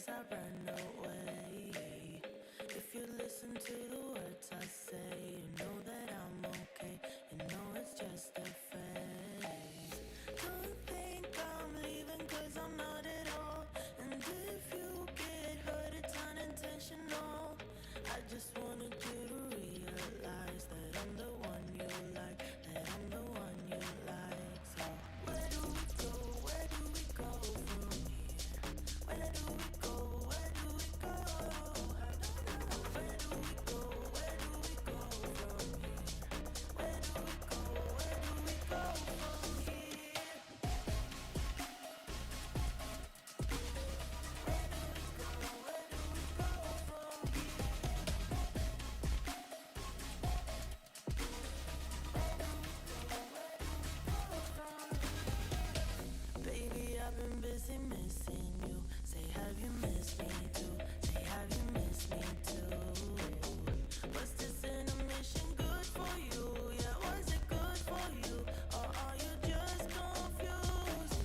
'cause I ran away. If you listen to the words I say, you know that I'm okay. You know it's just a phase. Don't think I'm leaving 'cause I'm not at all. And if you get hurt, it's unintentional. I just wanted you to realize that I'm the one you like, that I'm the one you like. So where do we go? Where do we go from here? Where do we go? Where do we go? Where do we go? Where do we go from here? Where do we go? Where do we go from here? Where do we go? Where do we go from here? Baby, I've been busy missing you. Say, have you missed me too? Say, have you missed me too? Was this intermission good for you? Yeah, was it good for you? Or are you just confused?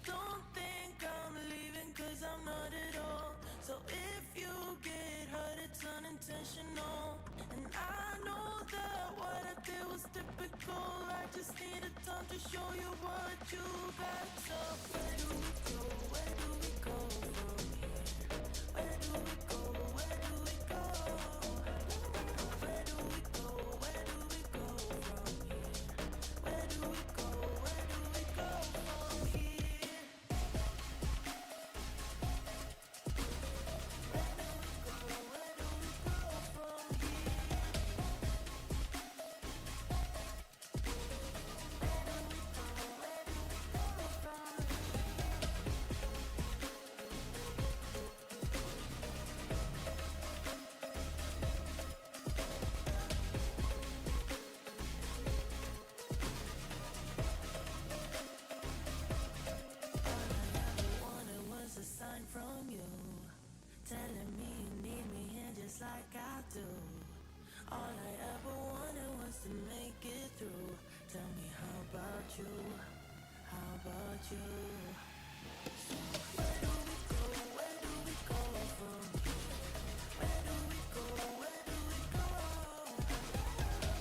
Don't think I'm leaving 'cause I'm not at all. So if you get hurt, it's unintentional. And I know that what I did was typical. I just needed time to show you what you got. So where do we go? Where do we go from here? Where do we go? Where do we go? Where do we go? Where do we go from here? Where do we go? Where do we go from here? Where do we go? Where do we go from here? Wanted was a sign from you, telling me you need me here just like I do. All I ever wanted was to make it through. Tell me, how about you? How about you? So where do we go? Where do we go from here? Where do we go? Where do we go?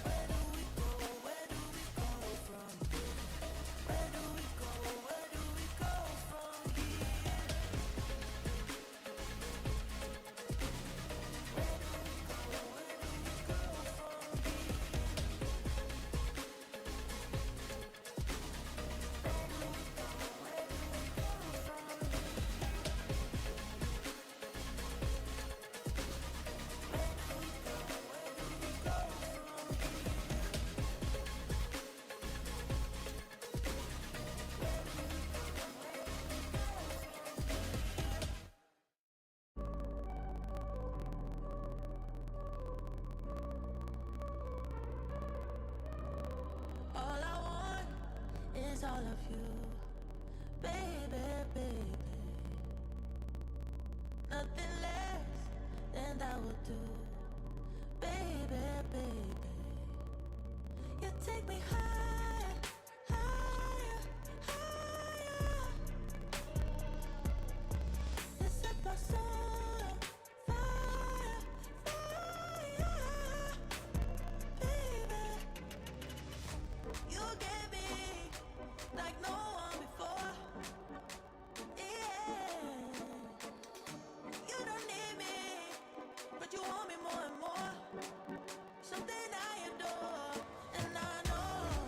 Where do we go? Where do we go from here? Where do we go? Where do we go from here? Where do we go? Where do we go from here? Where do we go? Where do we go from here? Where do we go? Where do we go from here? All I want is all of you, baby, baby. Nothing less than that will do, baby, baby. You take me higher, higher, higher. You set my soul on fire, fire, baby. You get me like no one before. Yeah, you don't need me, but you want me more and more. Something I adore, and I know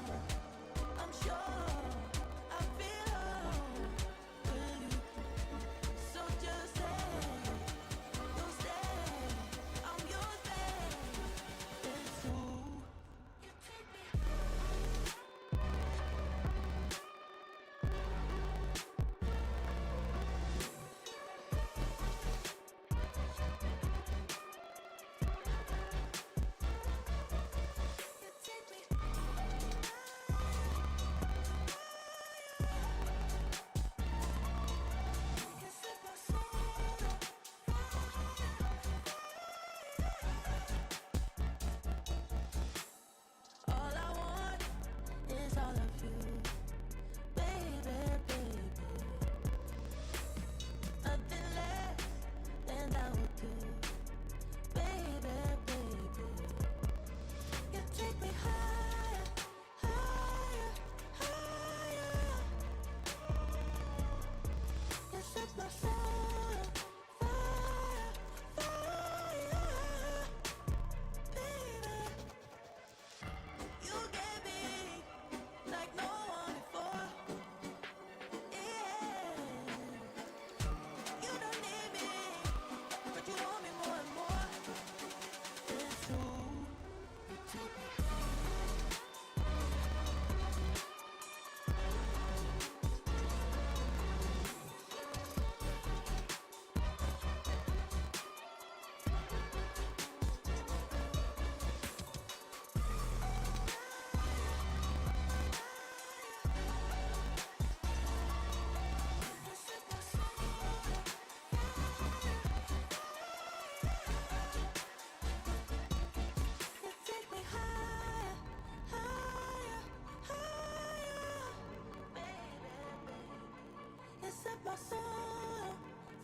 set my soul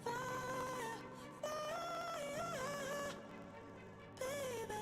on fire, fire, baby.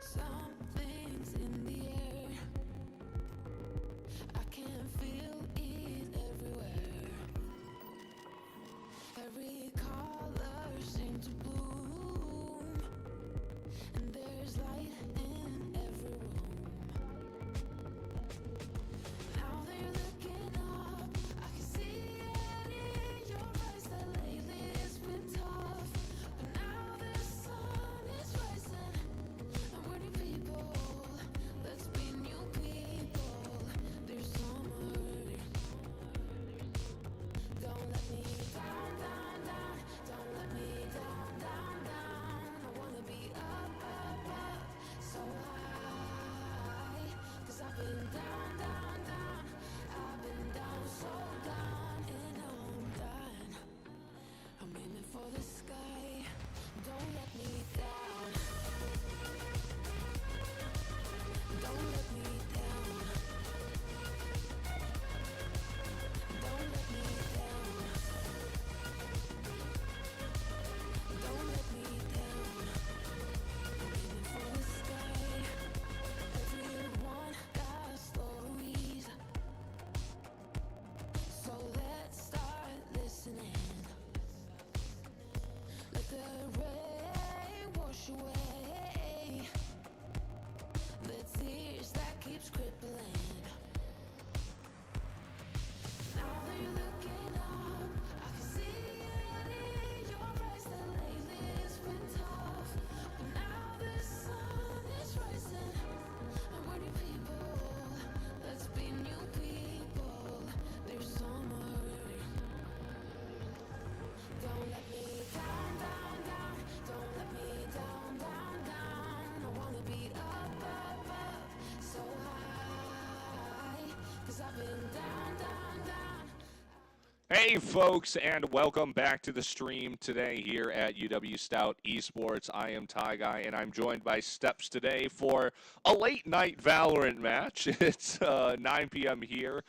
Something's in the air. I can feel it everywhere. Every color seems to bloom, and there's light in every room. Now they're looking up. I can see it in your eyes that lately it's been tough. But now the sun is rising, and we're new people. Let's be new people. There's summer. Don't let me down, down, down. Hey, folks, and welcome back to the stream today here at UW-Stout Esports. I am Ty Guy, and I'm joined by Steps today for a late-night Valorant match. It's 9 p.m. here,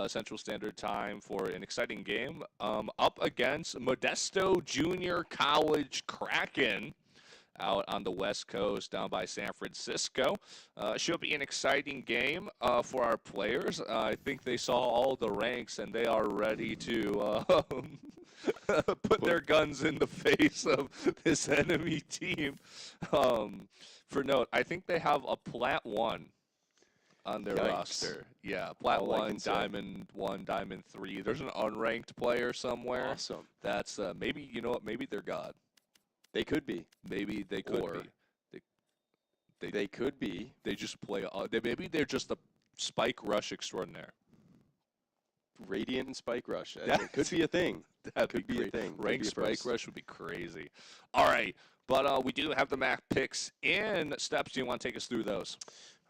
Central Standard Time, for an exciting game up against Modesto Junior College Kraken out on the West Coast, down by San Francisco. Should be an exciting game for our players. I think they saw all the ranks, and they are ready to put their guns in the face of this enemy team. For note, I think they have a Plat 1 on their roster. Yeah, Plat 1, Diamond 1, Diamond 3. There's an unranked player somewhere. Awesome. That's maybe, you know what, maybe they're God. They could be. Maybe they could be. They could be. They just play. Maybe they're just a Spike Rush extraordinaire. Radiant and Spike Rush. It could be a thing. That could be a thing. Rank Spike Rush would be crazy. All right, but we do have the map picks in. Steps, do you want to take us through those?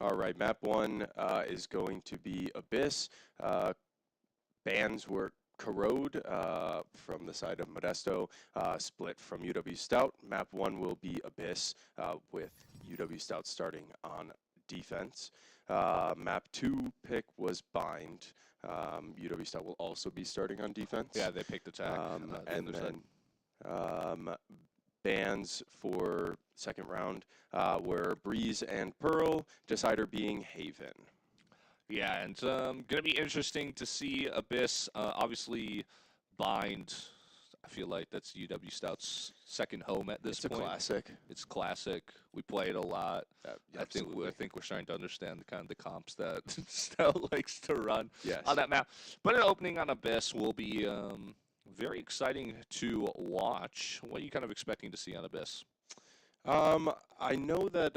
All right, map 1 is going to be Abyss. Bans were Corrode from the side of Modesto, split from UW-Stout. Map 1 will be Abyss with UW-Stout starting on defense. Map 2 pick was Bind. UW-Stout will also be starting on defense. Yeah, they picked attack. And then bans for second round were Breeze and Pearl, decider being Haven. Yeah, and going to be interesting to see Abyss. Obviously, Bind, I feel like that's UW-Stout's second home at this point. It's a classic. It's classic. We play it a lot. Yeah, I think we're starting to understand the kind of the comps that Stout likes to run on that map. But an opening on Abyss will be very exciting to watch. What are you kind of expecting to see on Abyss? I know that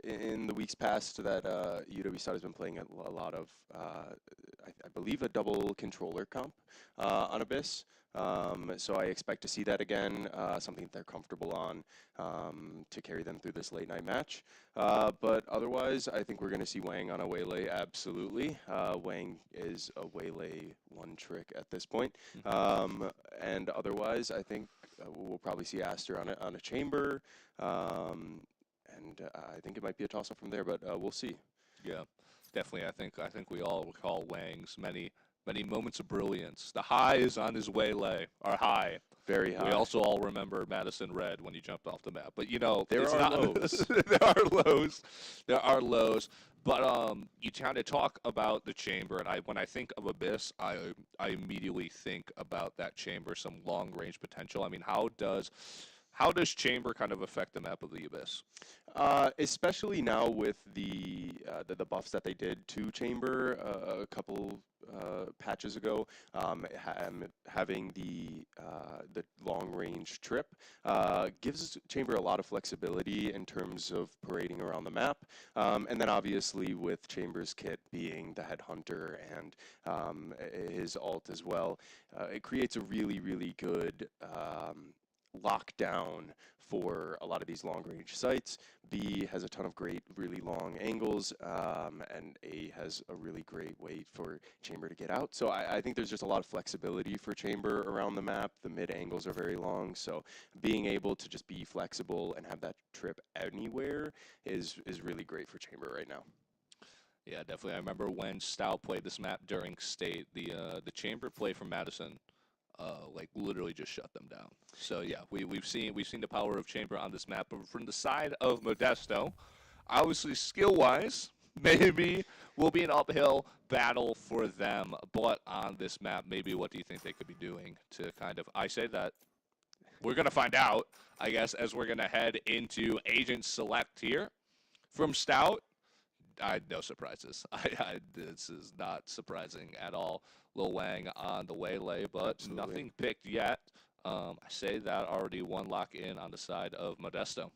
in the weeks past that UW-Stout has been playing a lot of, I believe, a double controller comp on Abyss. So I expect to see that again, something that they're comfortable on to carry them through this late night match. But otherwise, I think we're going to see Wang on a Waylay, absolutely. Wang is a Waylay one trick at this point. And otherwise, I think we'll probably see Aster on a chamber. And I think it might be a toss-up from there, but we'll see. Yeah, definitely. I think we all recall Wang's many moments of brilliance. The highs on his Waylay are high. Very high. We also all remember Madison Red when he jumped off the map. But, you know, there are lows. There are lows. There are lows. But you kind of talk about the chamber, and when I think of Abyss, I immediately think about that chamber, some long-range potential. I mean, how does chamber kind of affect the map of the Abyss? Especially now with the buffs that they did to chamber a couple patches ago, having the long range trip gives chamber a lot of flexibility in terms of parading around the map, and then obviously with chamber's kit being the headhunter and his ult as well, it creates a really good lockdown for a lot of these long-range sites. B has a ton of great, really long angles, and A has a really great way for chamber to get out. So I think there's just a lot of flexibility for chamber around the map. The mid angles are very long, so being able to just be flexible and have that trip anywhere is really great for chamber right now. Yeah, definitely. I remember when Stout played this map during state, the chamber play from Madison like literally just shut them down. So yeah, we've seen the power of chamber on this map. But from the side of Modesto, obviously skill-wise, maybe will be an uphill battle for them. But on this map, maybe what do you think they could be doing to kind of? I say that we're gonna find out, I guess, as we're gonna head into Agent Select here from Stout. No surprises. This is not surprising at all. Lil Wang on the Waylay, but Absolutely. Nothing picked yet. I say that already one lock in on the side of Modesto.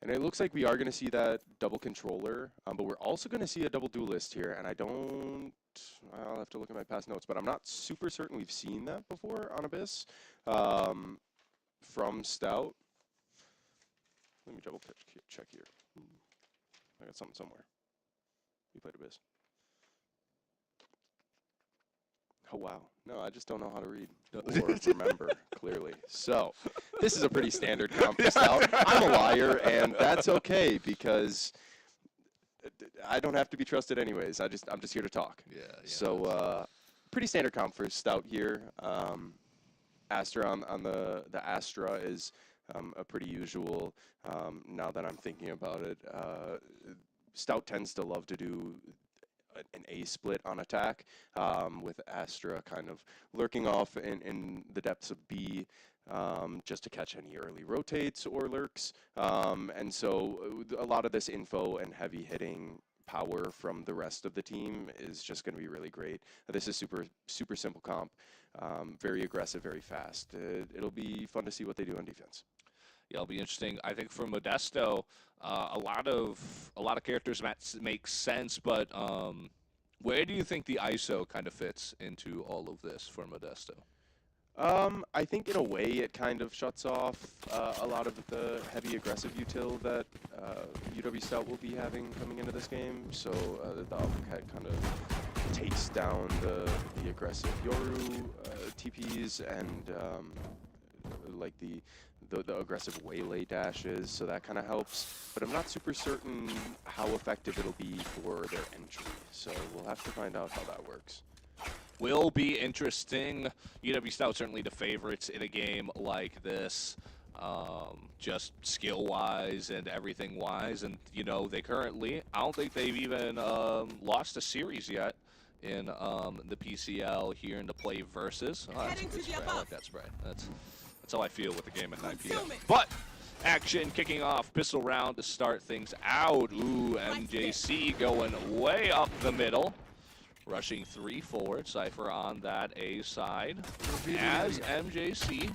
And it looks like we are going to see that double controller, but we're also going to see a double duelist here. And I'll have to look at my past notes, but I'm not super certain we've seen that before on Abyss from Stout. Let me double check here. I got something somewhere. We played Abyss. Oh, wow. No, I just don't know how to read or remember clearly. So this is a pretty standard comp for Stout. I'm a liar, and that's okay because I don't have to be trusted anyways. I'm just here to talk. Yeah. So pretty standard comp for Stout here. Astra on the Astra is a pretty usual. Now that I'm thinking about it, Stout tends to love to do an A split on attack, with Astra kind of lurking off in the depths of B, just to catch any early rotates or lurks. And so a lot of this info and heavy hitting power from the rest of the team is just going to be really great. This is super simple comp, very aggressive, very fast. It'll be fun to see what they do on defense. Yeah, it'll be interesting. I think for Modesto, a lot of characters make sense, but where do you think the ISO kind of fits into all of this for Modesto? I think in a way it kind of shuts off a lot of the heavy aggressive util that UW-Stout will be having coming into this game. So the uppercut kind of takes down the aggressive Yoru TPs and like the aggressive waylay dashes, so that kind of helps. But I'm not super certain how effective it'll be for their entry, so we'll have to find out how that works. Will be interesting. UW-Stout certainly the favorites in a game like this, just skill-wise and everything-wise. And, you know, they currently, I don't think they've even lost a series yet in the PCL here in the play versus. Oh, that's a good spray. I like that spray. That's how I feel with the game at 9 p.m. But action kicking off, pistol round to start things out. Ooh, MJC going way up the middle. Rushing 3 forward, Cypher on that A side. As MJC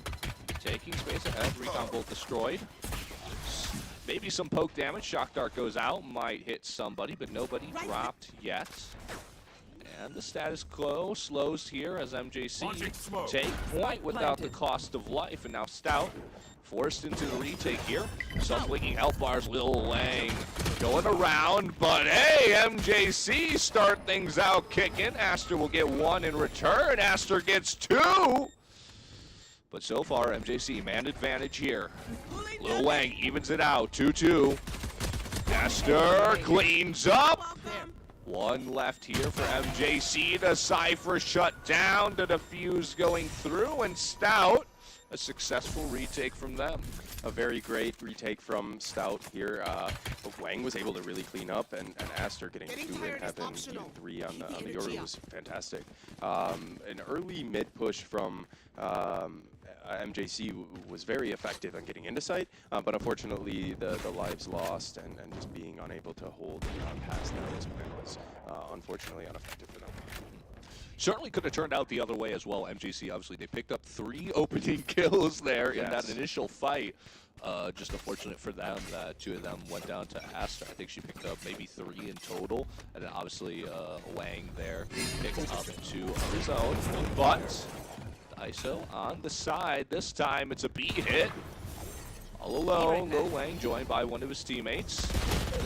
taking space ahead, recon bolt destroyed. Maybe some poke damage, shock dart goes out, might hit somebody, but nobody dropped yet. And the status quo slows here as MJC take point without the cost of life. And now Stout forced into the retake here. Some blinking health bars, Lil Lang going around, but hey, MJC start things out kicking. Aster will get 1 in return. Aster gets 2. But so far, MJC man advantage here. Lil Lang evens it out, 2-2. Aster cleans up. 1 left here for MJC. The Cypher shut down, the defuse going through, and Stout, a successful retake from them. A very great retake from Stout here. Wang was able to really clean up, and Aster getting 2 in heaven, even 3 on the Yoru was fantastic. An early mid push from MJC was very effective on getting into sight, but unfortunately the lives lost and just being unable to hold past that was unfortunately ineffective for them. Certainly could have turned out the other way as well. MJC, obviously, they picked up 3 opening kills there in that initial fight. Just unfortunate for them that 2 of them went down to Aster. I think she picked up maybe 3 in total. And then obviously Wang there picked up 2 of his own. But ISO on the side. This time it's a B hit. All alone, Lil Wang joined by one of his teammates.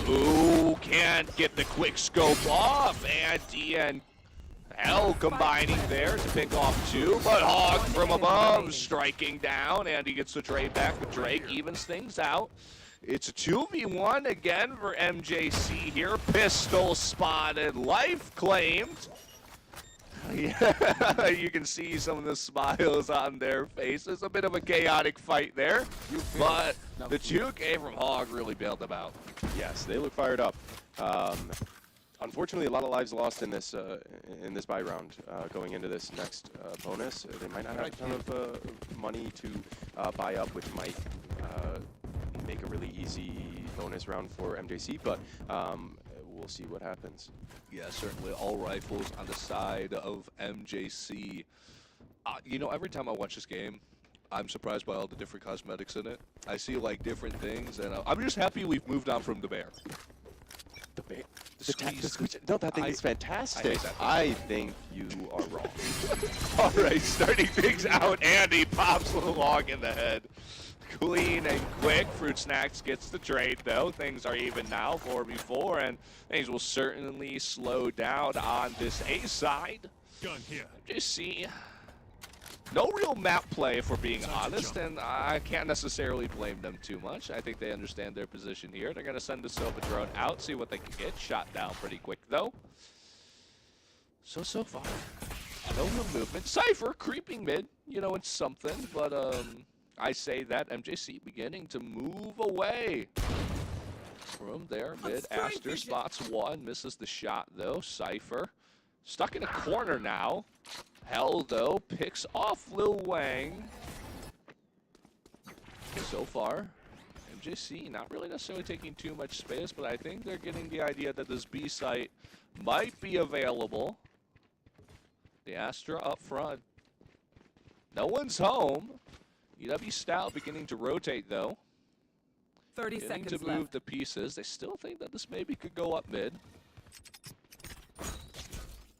Ooh, can't get the quick scope off. And DN Hell combining there to pick off 2, but Hog from above striking down, and he gets the trade back, but Drake evens things out. It's a 2v1 again for MJC here. Pistol spotted, life claimed. Yeah, you can see some of the smiles on their faces. A bit of a chaotic fight there, but the 2K from Hog really bailed them out. Yes, they look fired up. Unfortunately, a lot of lives lost in this buy round. Going into this next bonus, they might not have a ton of money to buy up, which might make a really easy bonus round for MJC. But we'll see what happens. Yeah, certainly all rifles on the side of MJC. You know, every time I watch this game, I'm surprised by all the different cosmetics in it. I see like different things, and I'm just happy we've moved on from the bear. The bear? The squeeze. No, that thing is fantastic. I think you are wrong. All right, starting things out, Andy pops the log in the head. Clean and quick. Fruit Snacks gets the trade, though. Things are even now, 4v4, and things will certainly slow down on this A side. Gun here. MJC, no real map play, if we're being honest, and I can't necessarily blame them too much. I think they understand their position here. They're going to send the Silva drone out, see what they can get. Shot down pretty quick, though. So far, no real movement. Cypher creeping mid, you know, it's something, but I say that MJC beginning to move away from there. Mid, Aster spots one, misses the shot, though. Cypher stuck in a corner now. Hell, though, picks off Lil Wang. So far, MJC not really necessarily taking too much space, but I think they're getting the idea that this B site might be available. The Astra up front. No one's home. UW-Stout beginning to rotate, though. 30 Beginning seconds to move left. the pieces. They still think that this maybe could go up mid.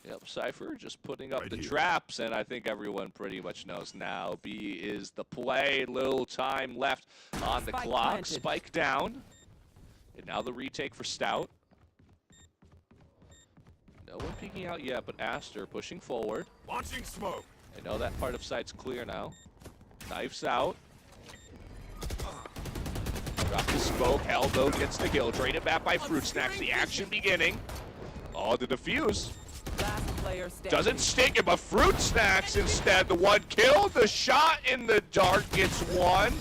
Yep, Cypher just putting up the traps, and I think everyone pretty much knows now. B is the play. Little time left on the clock. Planted. Spike down. And now the retake for Stout. No one peeking out yet, but Aster pushing forward. Launching smoke. I know that part of site's clear now. Knifes out. Drop the smoke. Elbow gets the kill. Traded back by Fruit Snacks. The action beginning. Oh, the defuse. Last player standing. Doesn't stick it, but Fruit Snacks instead. The one kill. The shot in the dark gets one.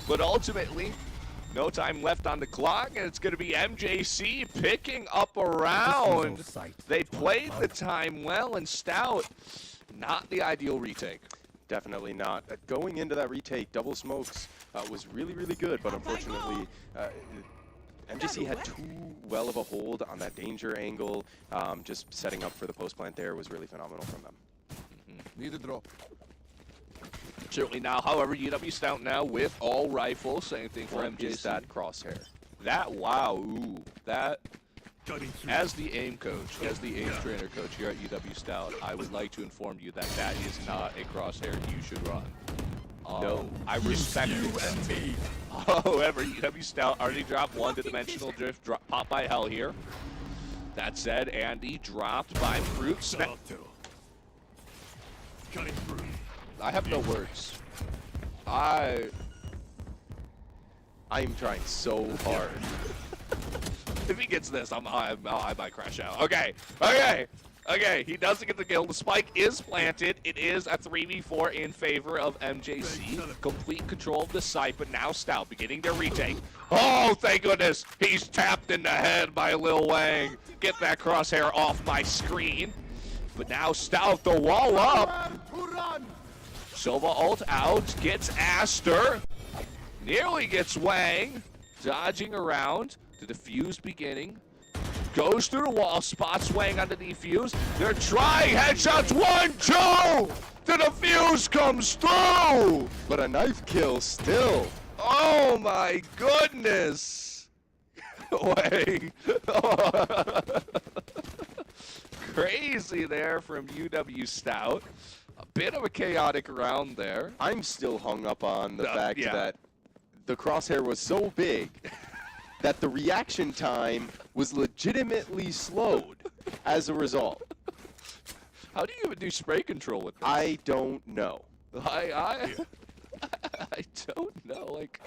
But ultimately, no time left on the clock, and it's going to be MJC picking up a round. They played the time well, and Stout, not the ideal retake. Definitely not. Going into that retake, double smokes was really, really good, but unfortunately, MJC had too well of a hold on that danger angle. Just setting up for the post plant there was really phenomenal from them. Need a drop. Certainly now, however, UW-Stout now with all rifles. Same thing for What MJC. is that crosshair? That, wow, ooh, that. Cutting through. As the aim coach, as the aim trainer coach here at UW-Stout, I would like to inform you that that is not a crosshair you should run. No. I respect You it. and me. However, UW-Stout already dropped one to dimensional drift, pop by Hell here. That said, Andy dropped by Fruit Snack. Salto. Cutting through. I have no words. I am trying so hard. If he gets this, I might crash out. Okay. He doesn't get the kill. The spike is planted. It is a 3v4 in favor of MJC. Complete control of the site, but now Stout beginning their retake. Oh, thank goodness. He's tapped in the head by Lil Wang. Get that crosshair off my screen. But now Stout, the wall up. Silva ult out, gets Aster. Nearly gets Wang. Dodging around. The defuse beginning. Goes through the wall, spots Wang on the defuse. They're trying headshots. 1-2! The defuse comes through! But a knife kill still. Oh my goodness! Wang. Crazy there from UW-Stout. A bit of a chaotic round there. I'm still hung up on the fact yeah. that the crosshair was so big that the reaction time was legitimately slowed as a result. How do you even do spray control with this? I don't know. I don't know. Like,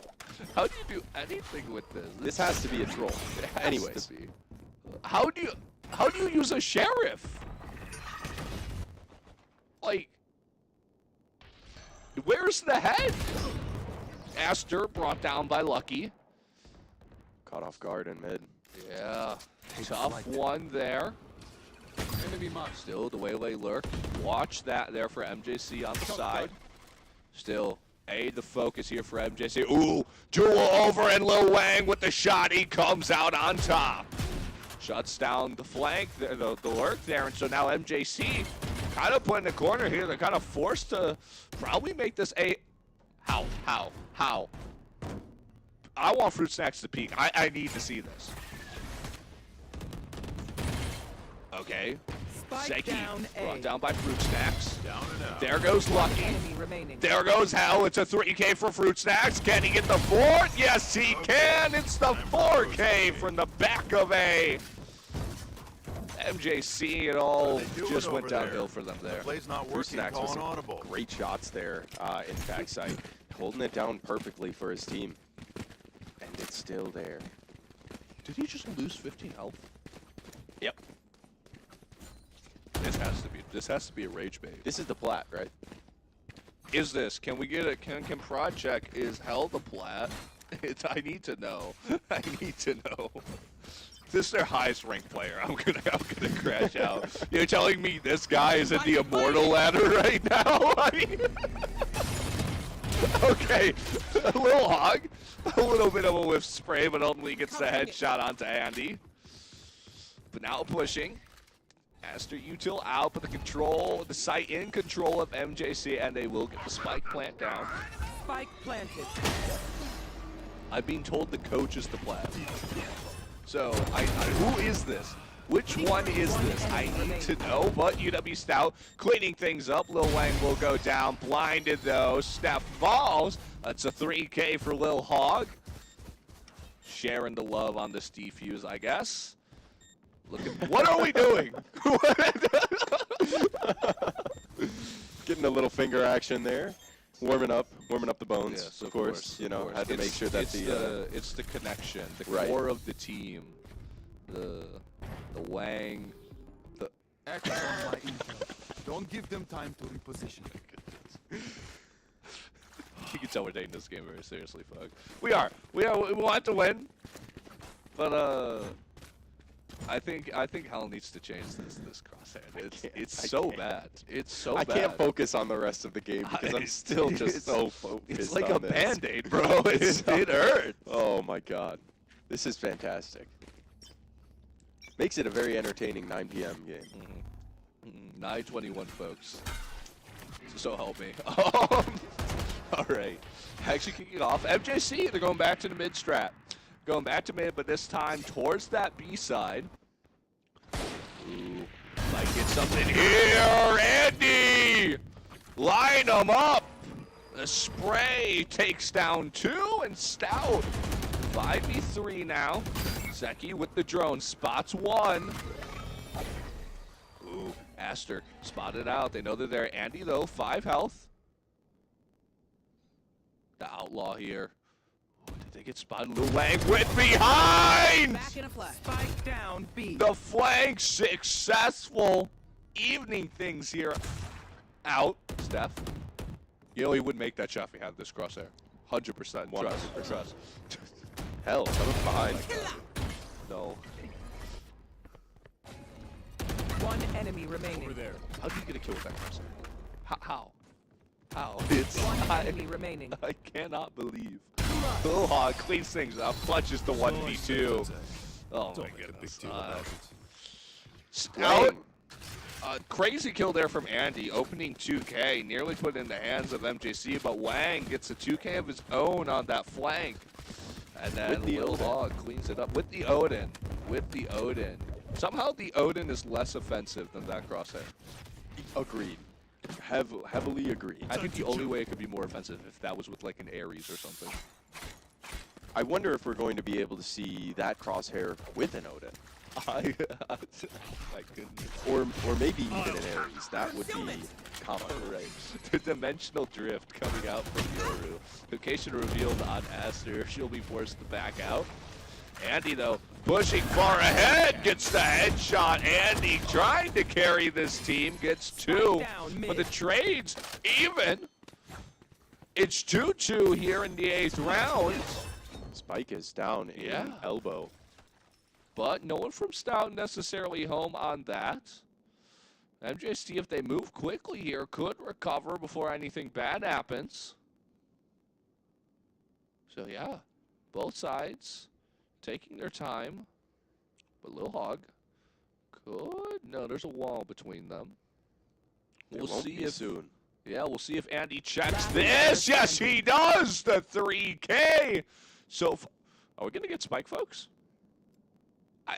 how do you do anything with this? This has to be a troll. It has Anyways, to be. How do you use a sheriff? Like, where's the head? Aster brought down by Lucky. caught off guard in mid. Yeah, tough one there. Still, the waylay lurk. Watch that there for MJC on the side. Still, the focus here for MJC. Ooh, duel over, and Lil Wang with the shot. He comes out on top. Shuts down the flank, the lurk there, and so now MJC kind of put in the corner here. They're kind of forced to probably make this a... How? I want Fruit Snacks to peek. I need to see this. Okay. Spike down A. Brought down by Fruit Snacks. Down and out. There goes Lucky. Enemy remaining. There goes Hell. It's a 3K for Fruit Snacks. Can he get the 4? Yes, he can. It's the 4K from the back of A. MJC, it all What are they doing just went over there? downhill for them there. Play's not Bruce working. Snacks with Calling some audible. great shots there in backside, holding it down perfectly for his team. And it's still there. Did he just lose 15 health? Yep. This has to be a rage bait. This is the plat, right? Is this? Can we get a can Project is hell the plat? I need to know. I need to know. This is their highest ranked player. I'm gonna crash out. You're telling me this guy is in the immortal ladder right now? I mean, okay, a little hog, a little bit of a whiff spray, but only gets the headshot onto Andy. But now pushing. Aster Util out, but the site in control of MJC, and they will get the spike plant down. Spike planted. I've been told the coach is the plat. So, who is this? Which one is this? I need to know, but UW-Stout cleaning things up. Lil Wang will go down, blinded though. Steph falls. That's a 3K for Lil Hog. Sharing the love on this defuse, I guess. What are we doing? Getting a little finger action there. Warming up the bones, Yes, of course. You know, had to make sure that it's the connection, the Right. core of the team, the Wang. Action on my intel. Don't give them time to reposition. You can tell we're taking this game very seriously, folks. We want to win, but I think Hell needs to change this crosshair. It's so bad. It's so I bad. can't focus on the rest of the game because I'm still just so focused. It's like on a this. Band-Aid, bro. It hurts. Oh my god, this is fantastic. Makes it a very entertaining 9 p.m. game. 9:21, folks. So help me. All right. Actually kicking off. MJC, they're going back to the mid strat. Going back to mid, but this time towards that B side. Ooh, might get something here. Andy! Line them up. The spray takes down 2, and Stout 5v3 now. Zeki with the drone spots 1. Ooh, Aster spotted out. They know they're there. Andy, though, 5 health. The outlaw here. Oh, did they get spotted? Lil Wang went behind! Back in a flash. Spike down B. The flank successful. Evening things here. Out. Steph. You know he wouldn't make that shot if he had this crosshair. 100%. 100%. Trust. Hell, coming behind. No. One enemy remaining. Over there. How do you get a kill with that crosshair? How? It's One enemy remaining. I cannot believe. Lil Hog cleans things up, clutches the 1v2. Oh my Don't make a big goodness. deal about it. Stout. Crazy kill there from Andy, opening 2K, nearly put in the hands of MJC, but Wang gets a 2K of his own on that flank. And then With the Lil Odin. Hog cleans it up with the Odin. Somehow the Odin is less offensive than that crosshair. Agreed. Heavily agreed. I think the only way it could be more offensive if that was with like an Ares or something. I wonder if we're going to be able to see that crosshair with an Odin. My goodness. Or maybe even an Ares. That would be comical. Right. The dimensional drift coming out from Yoru. Location revealed on Aster. She'll be forced to back out. Andy, though, pushing far ahead, gets the headshot. Andy trying to carry this team, gets 2. But the trade's even. It's 2-2 here in the 8th round. Spike is down in Yeah. elbow. But no one from Stout necessarily home on that. MJC, if they move quickly here, could recover before anything bad happens. So yeah, both sides taking their time. But Lil Hog could. No, there's a wall between them. It We'll won't see be if soon. Yeah, we'll see if Andy checks this. Yes, he does. The 3K. So, are we gonna get Spike, folks?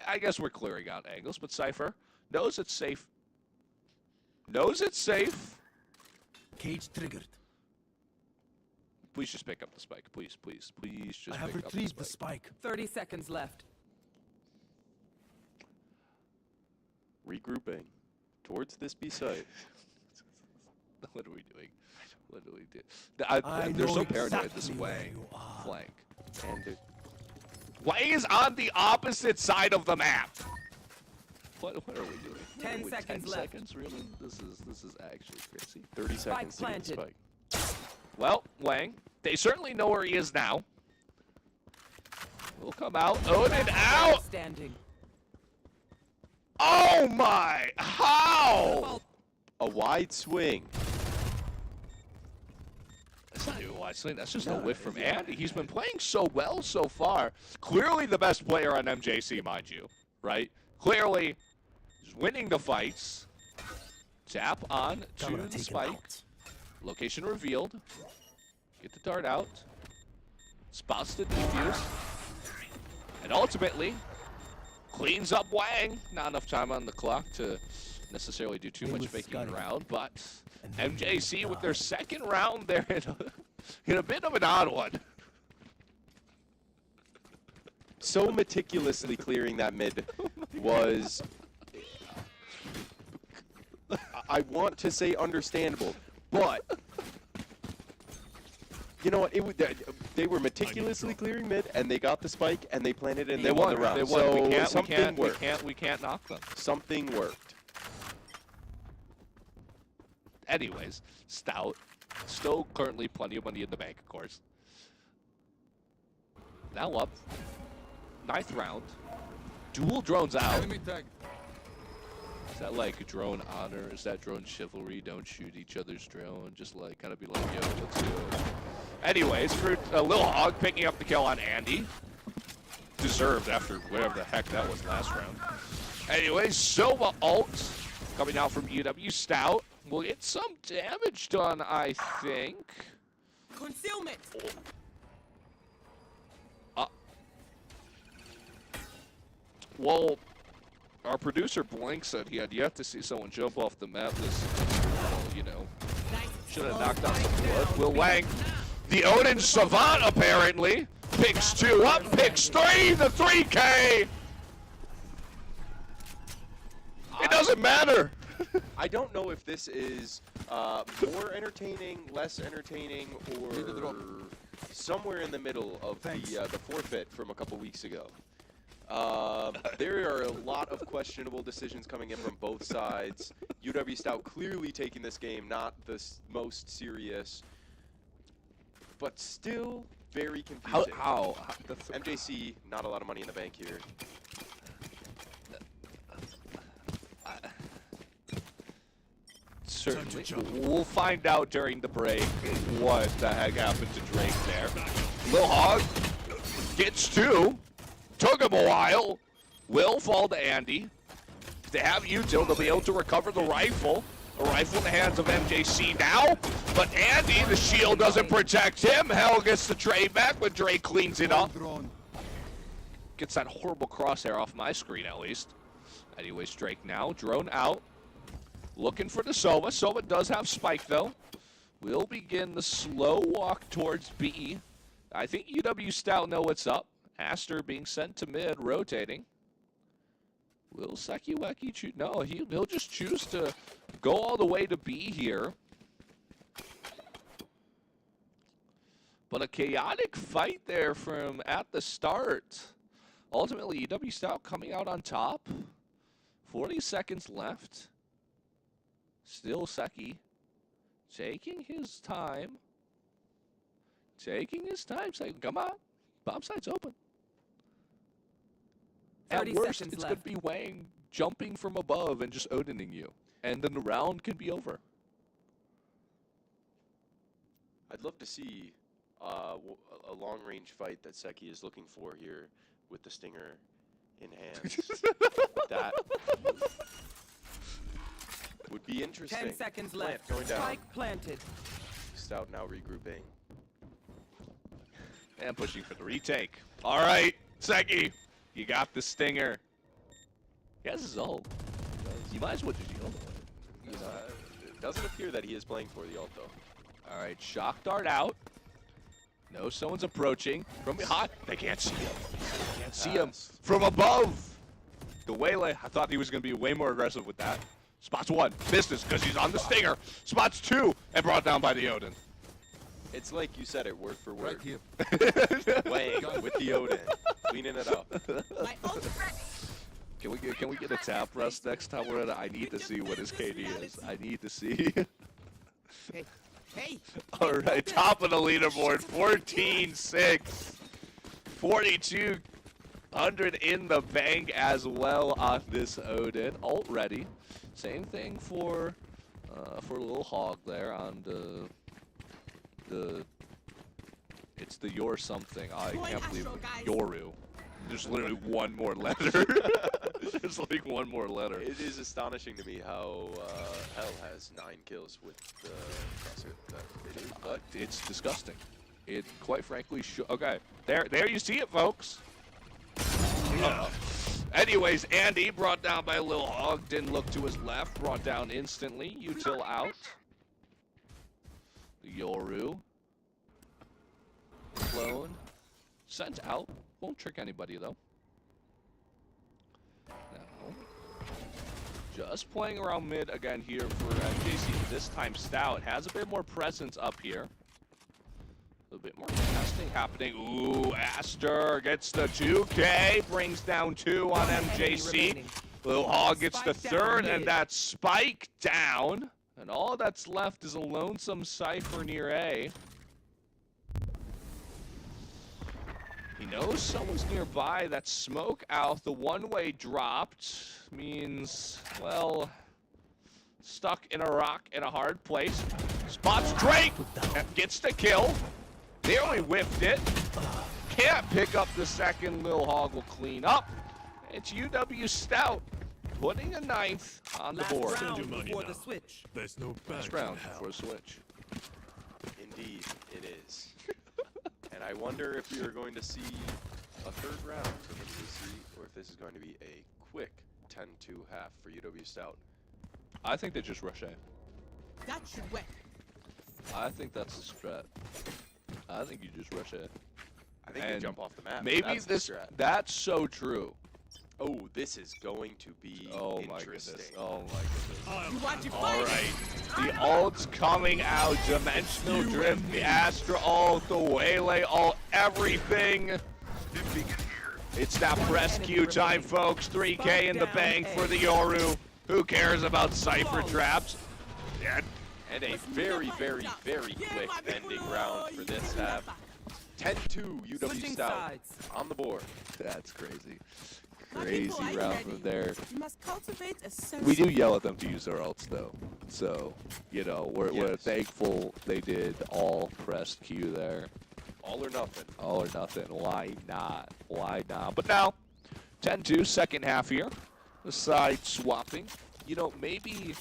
I guess we're clearing out angles, but Cypher knows it's safe. Knows it's safe. Cage triggered. Please just pick up the Spike. Please just I have pick up retrieved the the Spike. spike. 30 seconds left. regrouping towards this B site. What are we doing? What do we do? They're so paranoid this Wang flank. And Wang is on the opposite side of the map. What are we doing? 10 seconds left. Seconds, really? This is actually crazy. 30 seconds to get the planted. spike. Well, Wang, they certainly know where he is now. We'll come out. Odin out! Standing. Oh my! How? A wide swing. That's not even a wide swing. That's just a whiff from Andy. He's been playing so well so far. Clearly the best player on MJC, mind you, right? Clearly, he's winning the fights. Tap on to the spike. Location revealed. Get the dart out. Spots the defuse. And ultimately, cleans up Wang. Not enough time on the clock to necessarily do too much faking around, but MJC with their second round there in a bit of an odd one. So meticulously clearing that mid was, I want to say understandable, but you know what? They were meticulously clearing mid, and they got the spike, and they planted, and they won the round. They won. So something worked. We can't knock them. Something worked. Anyways, Stout, still currently plenty of money in the bank, of course. Now up. 9th round. Dual drones out. Enemy tag. Is that like drone honor? Is that drone chivalry? Don't shoot each other's drone. Just like kind of be like, yo, let's do it. Anyways, for Lil Hog picking up the kill on Andy. Deserved after whatever the heck that was last round. Anyways, Sova ult coming out from UW-Stout. We'll get some damage done, I think. Concealment. Well, our producer Blank said he had yet to see someone jump off the map this, you know, should have knocked out some blood. Will Wang, the Odin Savant apparently, picks 2 up, picks 3, the 3K! It doesn't matter! I don't know if this is more entertaining, less entertaining, or somewhere in the middle of the forfeit from a couple weeks ago. There are a lot of questionable decisions coming in from both sides. UW-Stout clearly taking this game not the most serious, but still very confusing. How? MJC, not a lot of money in the bank here. Certainly. We'll find out during the break what the heck happened to Drake there. Lil Hog gets 2. Took him a while. Will fall to Andy. If they have util, they'll be able to recover the rifle. A rifle in the hands of MJC now. But Andy, the shield doesn't protect him. Hell gets the trade back, but Drake cleans it up. Gets that horrible crosshair off my screen, at least. Anyways, Drake now. Drone out. Looking for the Sova. Sova does have spike, though. We'll begin the slow walk towards B. I think UW-Stout know what's up. Aster being sent to mid, rotating. Will Sekiweki choose? No, he'll just choose to go all the way to B here. But a chaotic fight there from at the start. Ultimately, UW-Stout coming out on top. 40 seconds left. Still Seki taking his time. Taking his time, saying, come on, bomb site's open. At worst, it's going to be Wang jumping from above and just Odining you. And then the round can be over. I'd love to see a long-range fight that Seki is looking for here with the Stinger in hand. That would be interesting. 10 seconds left. Going down. Spike planted. Stout now regrouping. And pushing for the retake. All right, Seki, you got the Stinger. He has his ult. You might as well just ult. It doesn't appear that he is playing for the ult, though. All right, shock dart out. No, someone's approaching from behind. They can't see him. They can't see him from above. The Waylay, I thought he was going to be way more aggressive with that. Spots 1, business, because he's on the stinger. Spots 2, and brought down by the Odin. It's like you said it, word for Right word. here. Wang with the Odin, cleaning it up. My ult ready. Can we get a tap rest next time we're at it? I need to see what his KD is. I need to see. Hey, hey. All right, top of the leaderboard, 14-6. 4,200 in the bank as well on this Odin. Ult ready. Same thing for Lil Hog there on the it's the your something. I can't believe it. Yoru. There's literally one more letter. There's like one more letter. It is astonishing to me how Hell has 9 kills with the CrossFit that they do. But It's disgusting. It quite frankly okay. There you see it, folks. Anyways, Andy brought down by Lil Hog, didn't look to his left, brought down instantly. Util out. Yoru. Clone. Sent out. Won't trick anybody though. No. Just playing around mid again here for MJC. This time Stout has a bit more presence up here. A bit more testing happening. Ooh, Aster gets the 2K, brings down 2 on MJC. Lil Hog gets the 3rd, and that's Spike down. And all that's left is a lonesome Cypher near A. He knows someone's nearby. That smoke out. The one-way dropped means, well, stuck in a rock in a hard place. Spots Drake, gets the kill. Nearly whiffed it. Can't pick up the second. Lil Hog will clean up. It's UW-Stout putting a 9th on the board. Round before the switch. There's no Last bad round for a switch. indeed, it is. And I wonder if we are going to see a 3rd round from MJC, or if this is going to be a quick 10-2 half for UW-Stout. I think they just rush A. That should wet. I think that's the strat. I think you just rush A. I think they And jump off the map. Maybe That's the this. strat. That's so true. Oh, this is going to be Oh my goodness. interesting. Oh my goodness. You watch it All fight. right. The ult's coming out. Dimensional Drift, the Astra ult, the Waylay ult, everything. It's that press Q time, folks. 3K in the bank for the Yoru. Who cares about Cypher traps? And a very, very, very quick ending round for this half. 10-2 Switching UW-Stout sides. on the board. That's crazy. My Crazy people, are you round ready? from there. You must cultivate a sense. We do yell at them to use their ults though. So, you know, we're Yes. thankful they did all pressed Q there. All or nothing. All or nothing. Why not? Why not? But now, 10-2, second half here. The side swapping. You know, maybe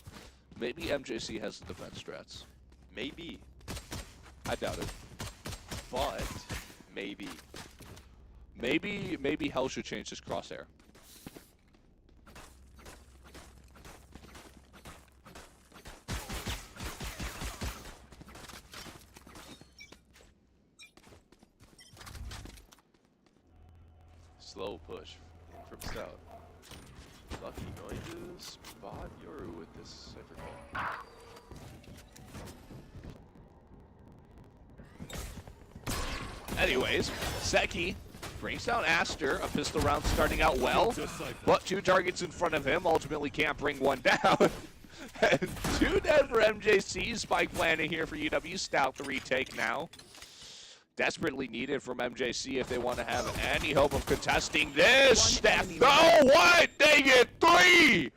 MJC has the defense strats. Maybe, I doubt it. but maybe. Maybe Hell should change his crosshair. Slow push in from Stout. Lucky going to spot Yoru with this Cypher call. Anyways, Seki brings down Aster. A pistol round starting out well, but 2 targets in front of him. Ultimately can't bring one down. And 2 dead for MJC. Spike planning here for UW-Stout. The retake now. Desperately needed from MJC if they want to have any hope of contesting this. Oh, what? They get 3!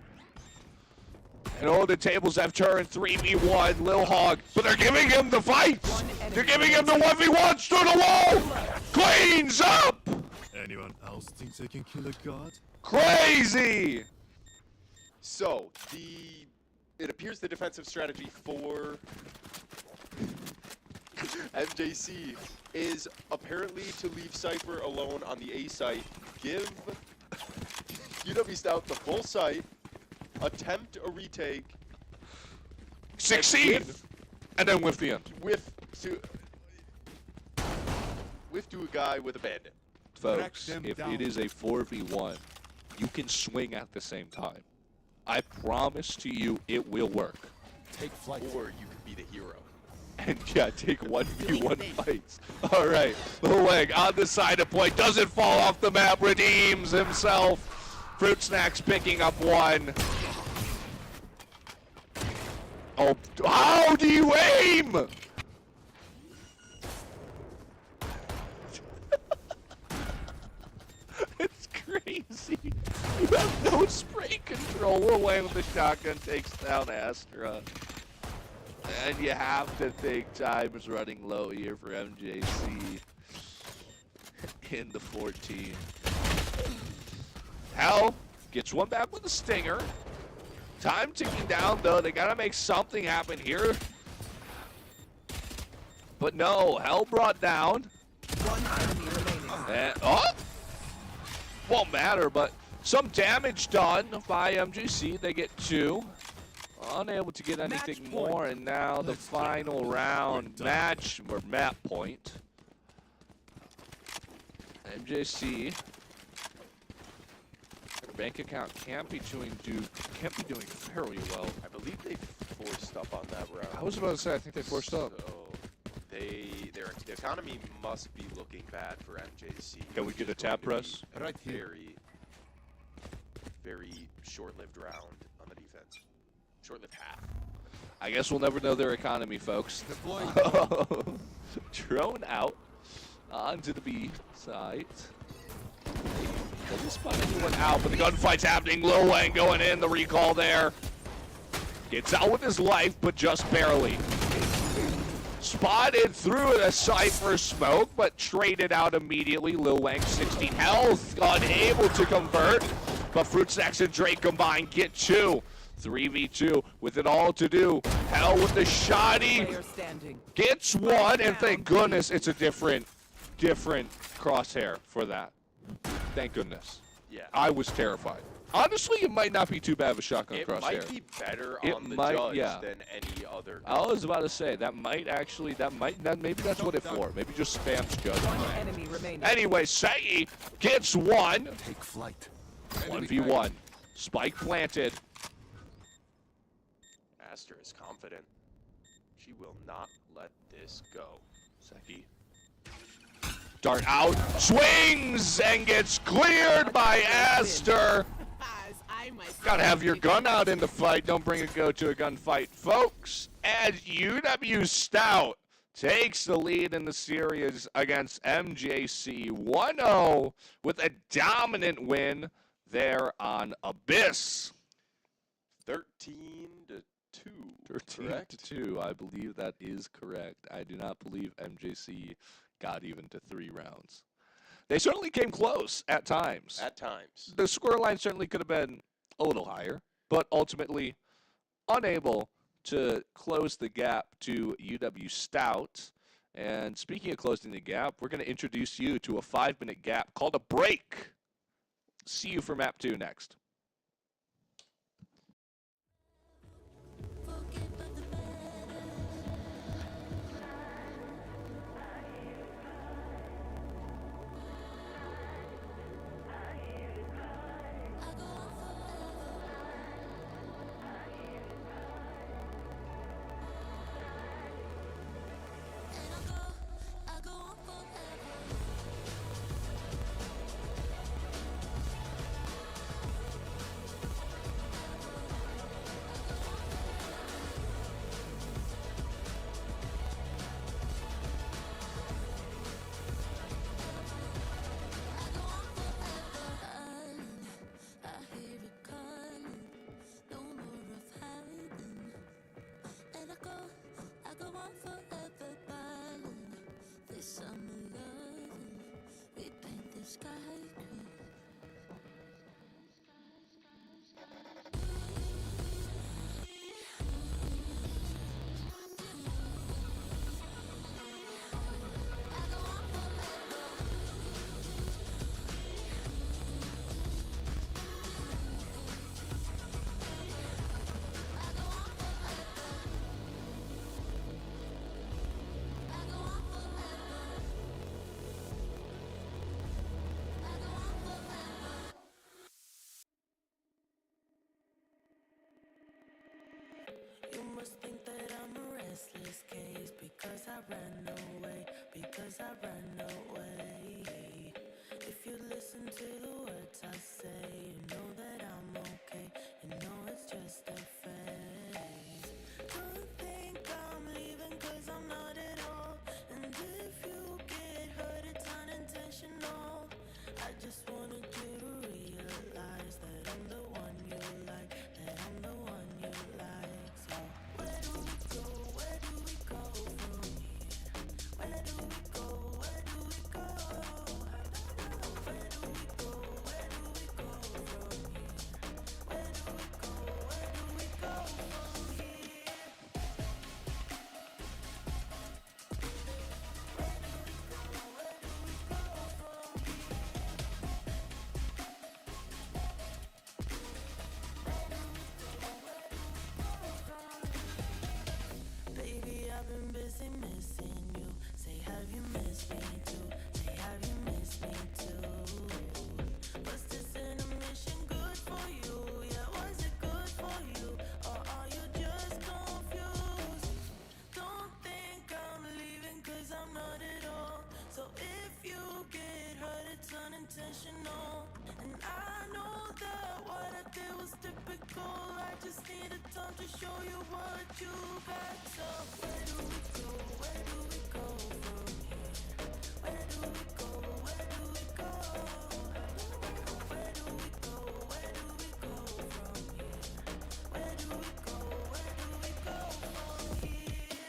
And all the tables have turned 3v1. Lil Hog, but they're giving him the fights. They're giving him the 1v1s to the wall. Cleans up. Anyone else thinks they can kill a god? Crazy. So, it appears the defensive strategy for MJC is apparently to leave Cypher alone on the A site, give UW-Stout the full site, attempt a retake, Succeed. And then whiff the end. whiff to a guy with a bandit. Folks, if it is a 4v1, you can swing at the same time. I promise to you it will work. Take flight. Or you could be the hero. And yeah, take 1v1 fights. All right, Luwang on the side of point, doesn't fall off the map, redeems himself. Fruit Snacks picking up one. Oh, how do you aim? It's crazy. You have no spray control. Luwang with the shotgun takes down Astra. And you have to think time is running low here for MJC in the 14. Hell gets one back with a stinger. Time ticking down though. They gotta make something happen here. But no, Hell brought down. One enemy remaining. And, oh! Won't matter, but some damage done by MJC. They get 2. Unable to get anything Match more, point. and now the final round match or map point. MJC, their bank account can't be doing fairly well. I believe they forced up on that round. I was about to say, I think they forced up. So their economy must be looking bad for MJC. Can we which get is a tab going to press? be Right here. Very, very short-lived round on the defense. Short-lived half. I guess we'll never know their economy, folks. Deploying. Drone out onto the B side. Doesn't spot anyone out, but the gunfight's happening. Lil Wang going in, the recall there. Gets out with his life, but just barely. Spotted through the Cypher smoke, but traded out immediately. Lil Wang 16 health, unable to convert. But Fruit Snacks and Drake combined get 2. 3v2 with it all to do. Hell with the shoddy. Player standing. Gets 1, and thank goodness it's a different crosshair for that. Thank goodness. Yeah. I was terrified. Honestly, it might not be too bad of a shotgun It crosshair. might be better It on the might, judge yeah. than any other. I was about to say maybe that's what it's for. Maybe just spams judge. One enemy remaining. Anyway, Sei gets 1. Take flight. 1v1. Spike planted. Aster is confident. She will not let this go. Seki. Dart out, swings, and gets cleared by Aster. As I myself Gotta have your gun out in the fight. Don't bring a go to a gunfight, folks. As UW-Stout takes the lead in the series against MJC 1-0 with a dominant win there on Abyss. 13-2. 13 correct? to 2, I believe that is correct. I do not believe MJC got even to 3 rounds. They certainly came close at times. At times. The score line certainly could have been a little higher, but ultimately unable to close the gap to UW-Stout. And speaking of closing the gap, we're going to introduce you to a 5-minute gap called a break. See you for map 2 next. as I run away. If you listen to the words I say, you know that I'm okay. You know it's just a phase. Don't think I'm leaving 'cause I'm not at all. And if you get hurt, it's unintentional. I just wanted you to realize that I'm the one you like, that I'm the one you like. So where do we go? Where do we go from here? Where do we go? Where do we go? Where do we go? Where do we go from here? Where do we go? Where do we go from here? Baby, I've been busy missing you. Say, have you missed me too? Say, have you missed me too? Was this intermission good for you? Yeah, was it good for you? Or are you just confused? Don't think I'm leaving 'cause I'm not at all. So if you get hurt, it's unintentional. And I know that what I did was typical. I just needed time to show you what you got. So where do we go? Where do we go from here? Where do we go? Where do we go? Where do we go? Where do we go from here? Where do we go? Where do we go from here?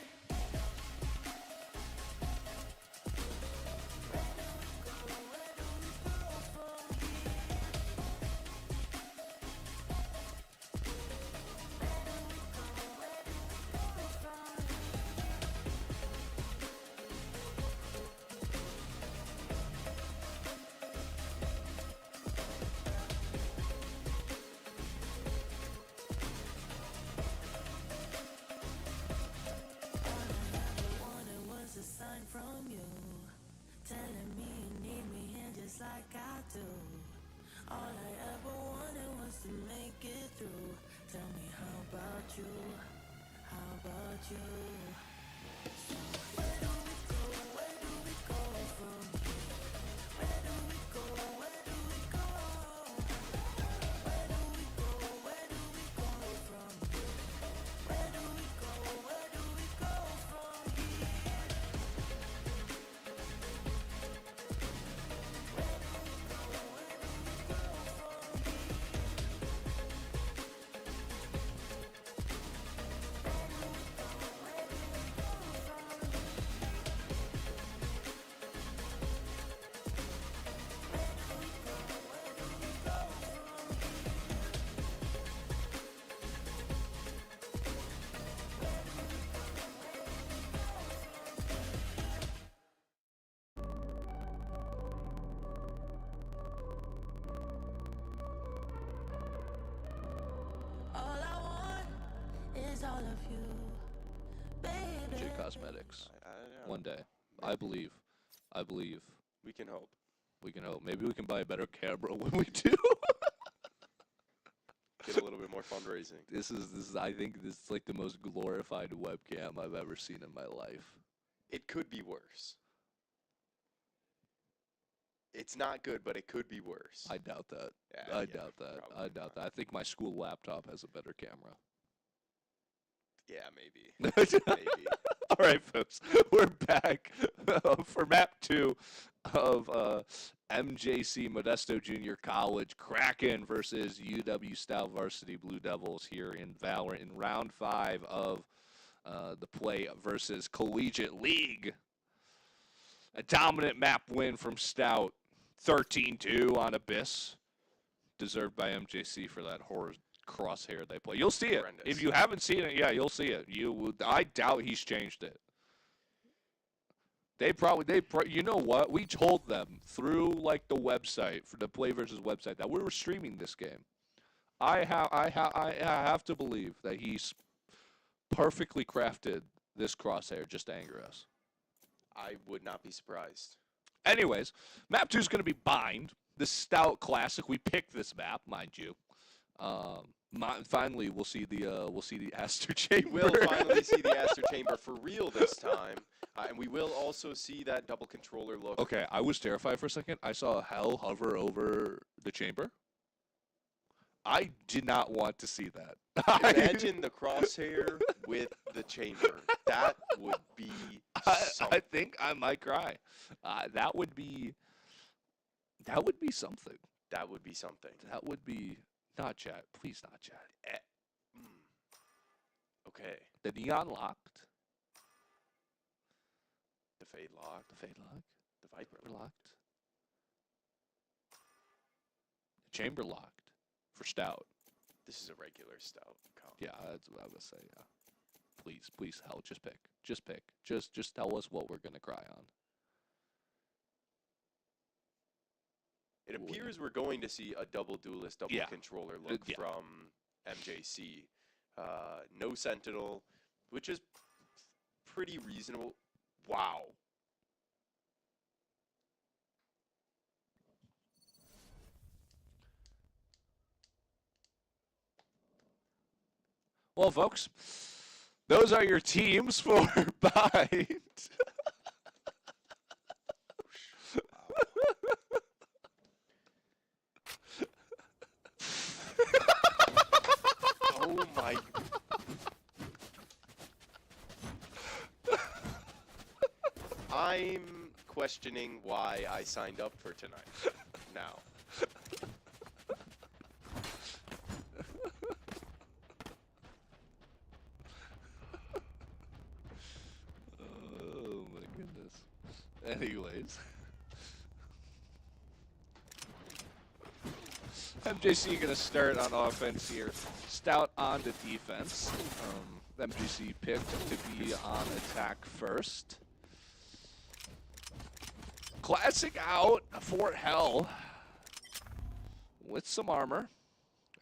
Wanted was a sign from you, telling me you need me here just like I do. All I ever wanted was to make it through. Tell me, how about you? How about you? So where do we go? Where do we go from here? Where do we go? Where do we go? Where do we go? Where do we go from here? Where do we go? Where do we go from here? All I want is all of you, baby. J Cosmetics. I One day. I believe. I believe. We can hope. We can hope. Maybe we can buy a better camera when we do. Get a little bit more fundraising. This is I think this is like the most glorified webcam I've ever seen in my life. It could be worse. It's not good, but it could be worse. I doubt that. Yeah, I yeah, doubt that. I probably doubt that. I think my school laptop has a better camera. Yeah, maybe. Maybe. All right, folks, we're back for map 2 of MJC Modesto Junior College Kraken versus UW-Stout Varsity Blue Devils here in Valorant in round 5 of the Play versus Collegiate League. A dominant map win from Stout, 13-2 on Abyss, deserved by MJC for that horror crosshair they play. You'll see it. Horrendous. If you haven't seen it, yeah, you'll see it. I doubt he's changed it. You know what? We told them through like the website, for the Play versus website, that we were streaming this game. I have to believe that he's perfectly crafted this crosshair just to anger us. I would not be surprised. Anyways, map 2 is going to be Bind, the Stout Classic. We picked this map, mind you. Finally, we'll see the Aster Chamber. We'll finally see the Aster Chamber for real this time. And we will also see that double controller look. Okay, I was terrified for a second. I saw Hell hover over the chamber. I did not want to see that. Imagine the crosshair with the chamber. That would be something. I think I might cry. That would be something. That would be something. That would be not chat. Please not chat. Okay. The neon locked. The Fade locked. The Fade locked. The Viper locked. The chamber locked for Stout. This is a regular Stout comp. Yeah, that's what I would say. Yeah. Please, Hell, just pick. Just pick. Just tell us what we're gonna cry on. It appears we're going to see a double duelist, double controller look from MJC. No Sentinel, which is pretty reasonable. Wow. Well, folks, those are your teams for Bind. Oh my. I'm questioning why I signed up for tonight now. Oh my goodness. Anyways. MJC gonna start on offense here. Stout on to defense. MJC picked to be on attack first. Classic out for Hell with some armor.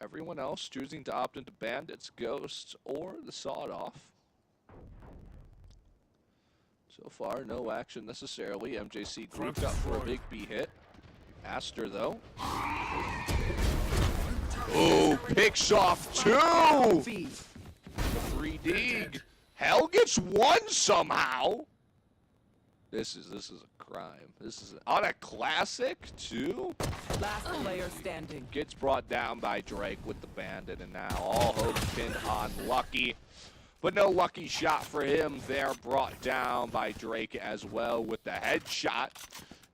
Everyone else choosing to opt into Bandits, Ghosts, or the Sawed-Off. So far, no action necessarily. MJC grouped up for a big B hit. Aster, though. Oh, picks off two! 3D. Hell gets one somehow. This is a crime. This is on a classic too. Last player standing. Gets brought down by Drake with the bandit, and now all hope pinned on Lucky. But no lucky shot for him there, brought down by Drake as well with the headshot.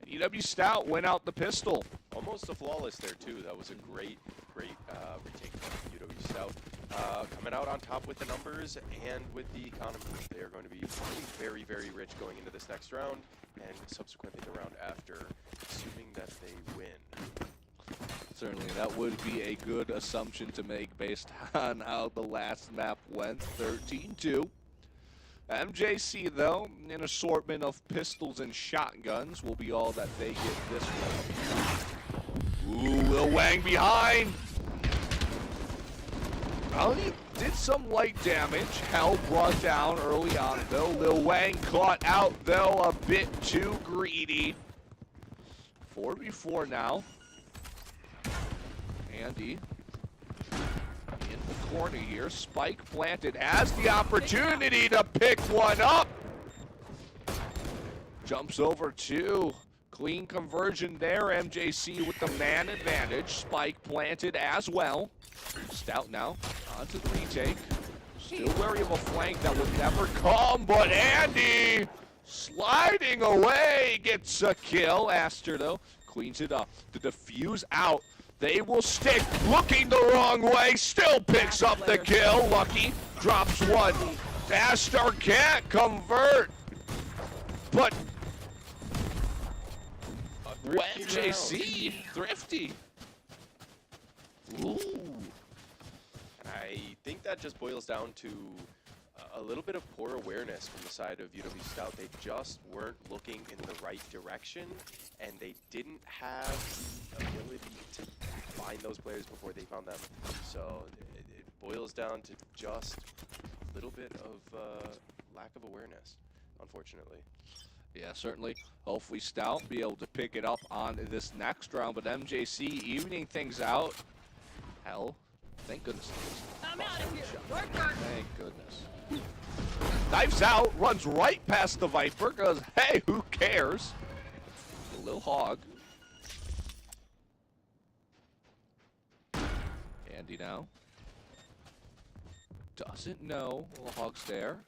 And UW-Stout went out the pistol. Almost a flawless there too. That was a great retake from UW-Stout. Coming out on top with the numbers and with the economy. They are going to be very, very rich going into this next round and subsequently the round after, assuming that they win. Certainly, that would be a good assumption to make based on how the last map went, 13-2. MJC, though, an assortment of pistols and shotguns will be all that they get this round. Ooh, Lil Wang behind! Well, he did some light damage. Hell brought down early on, though. Lil Wang caught out, though, a bit too greedy. 4v4 now. Andy in the corner here. Spike planted, has the opportunity to pick one up. Jumps over two. Clean conversion there. MJC with the man advantage. Spike planted as well. Stout now onto the retake. Still wary of a flank that would never come, but Andy sliding away gets a kill. Aster, though, cleans it up. The defuse out. They will stick, looking the wrong way, still picks up the kill. Lucky drops one. Aster can't convert, but MJC, thrifty. Ooh. I think that just boils down to a little bit of poor awareness from the side of UW-Stout. They just weren't looking in the right direction, and they didn't have the ability to find those players before they found them. So it boils down to just a little bit of lack of awareness, unfortunately. Yeah, certainly. Hopefully Stout be able to pick it up on this next round, but MJC evening things out. Hell Thank goodness. I'm out of here. Thank goodness. Knives out, runs right past the Viper, goes, hey, who cares? A little hog. Andy now. Doesn't know. Little hog's there.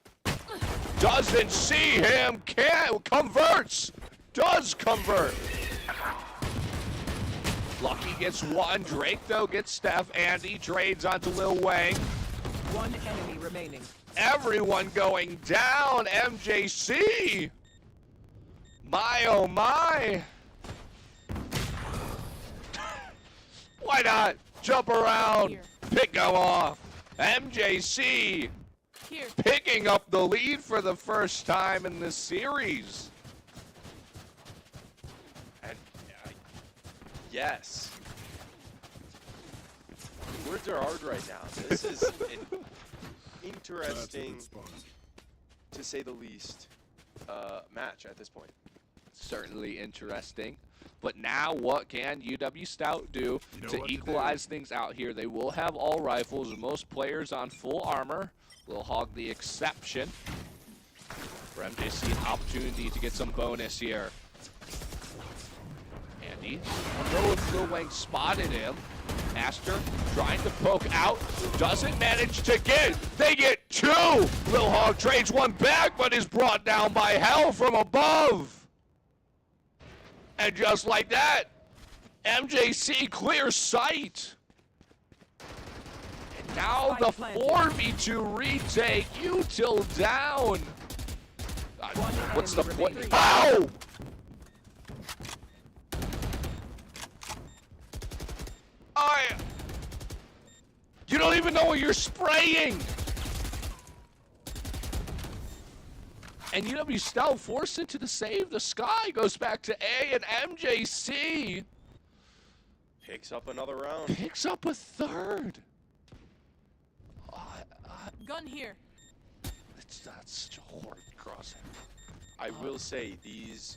Doesn't see him. Can't. Converts. Does convert. Lucky gets one. Drake, though, gets Steph. Andy trades onto Lil Wang. One enemy remaining. Everyone going down. MJC. My, oh, my. Why not? Jump around. Here. Pick go off. MJC Here. picking up the lead for the first time in this series. And yes. Words are hard right now. This is an That's a interesting, good spot. to say the least, match at this point. Certainly interesting. But now what can UW-Stout do You know to what to equalize things out here? They will have all rifles, most players on full armor. Lil Hog the exception. For MJC, an opportunity to get some bonus here. Andy, I don't know if Lil Wang spotted him. Aster trying to poke out, doesn't manage to get. They get two! Lil Hog trades one back, but is brought down by hell from above. And just like that, MJC clears sight. And now the Spike planted. 4v2 retake, Util down. What's the enemy point? remaining. Ow! You don't even know what you're spraying. And UW-Stout forced into the save. The Sky goes back to A, and MJC Picks up another round. picks up a third. Gun here. That's such a horrid crosshair. I will say these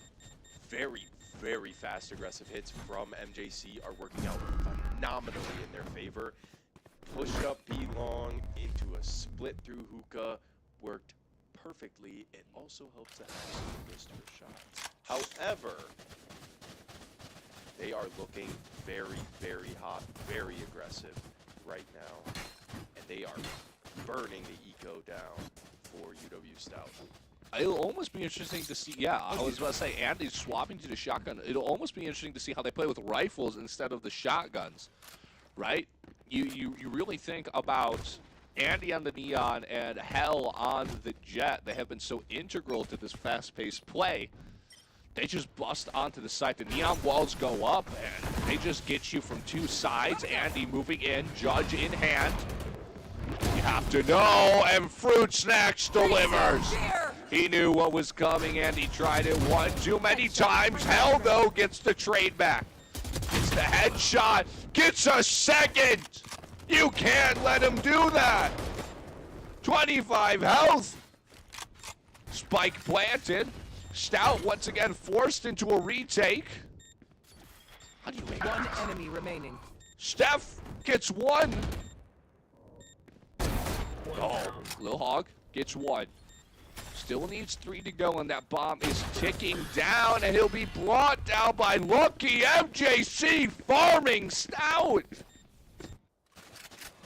very, very fast aggressive hits from MJC are working out phenomenally in their favor. Pushed up B long into a split through hookah, worked perfectly. It also helps that Axel missed her shot. However, they are looking very, very hot, very aggressive right now, and they are burning the eco down for UW-Stout. It'll almost be interesting to see. Yeah, I was about to say, Andy's swapping to the shotgun. It'll almost be interesting to see how they play with rifles instead of the shotguns, right? You really think about Andy on the Neon and Hell on the Jet. They have been so integral to this fast-paced play. They just bust onto the site. The Neon walls go up, and they just get you from two sides. Andy moving in, Judge in hand. You have to know, and Fruit Snacks delivers. Here. He knew what was coming, and he tried it one too many times. Hell, though, gets the trade back. Gets the headshot. Gets a second. You can't let him do that. 25 health. Spike planted. Stout once again forced into a retake. How do you make One that? enemy remaining. Steph gets one. Oh, Lil Hog gets one. Still needs 3 to go, and that bomb is ticking down, and he'll be brought down by Lucky MJC farming Stout.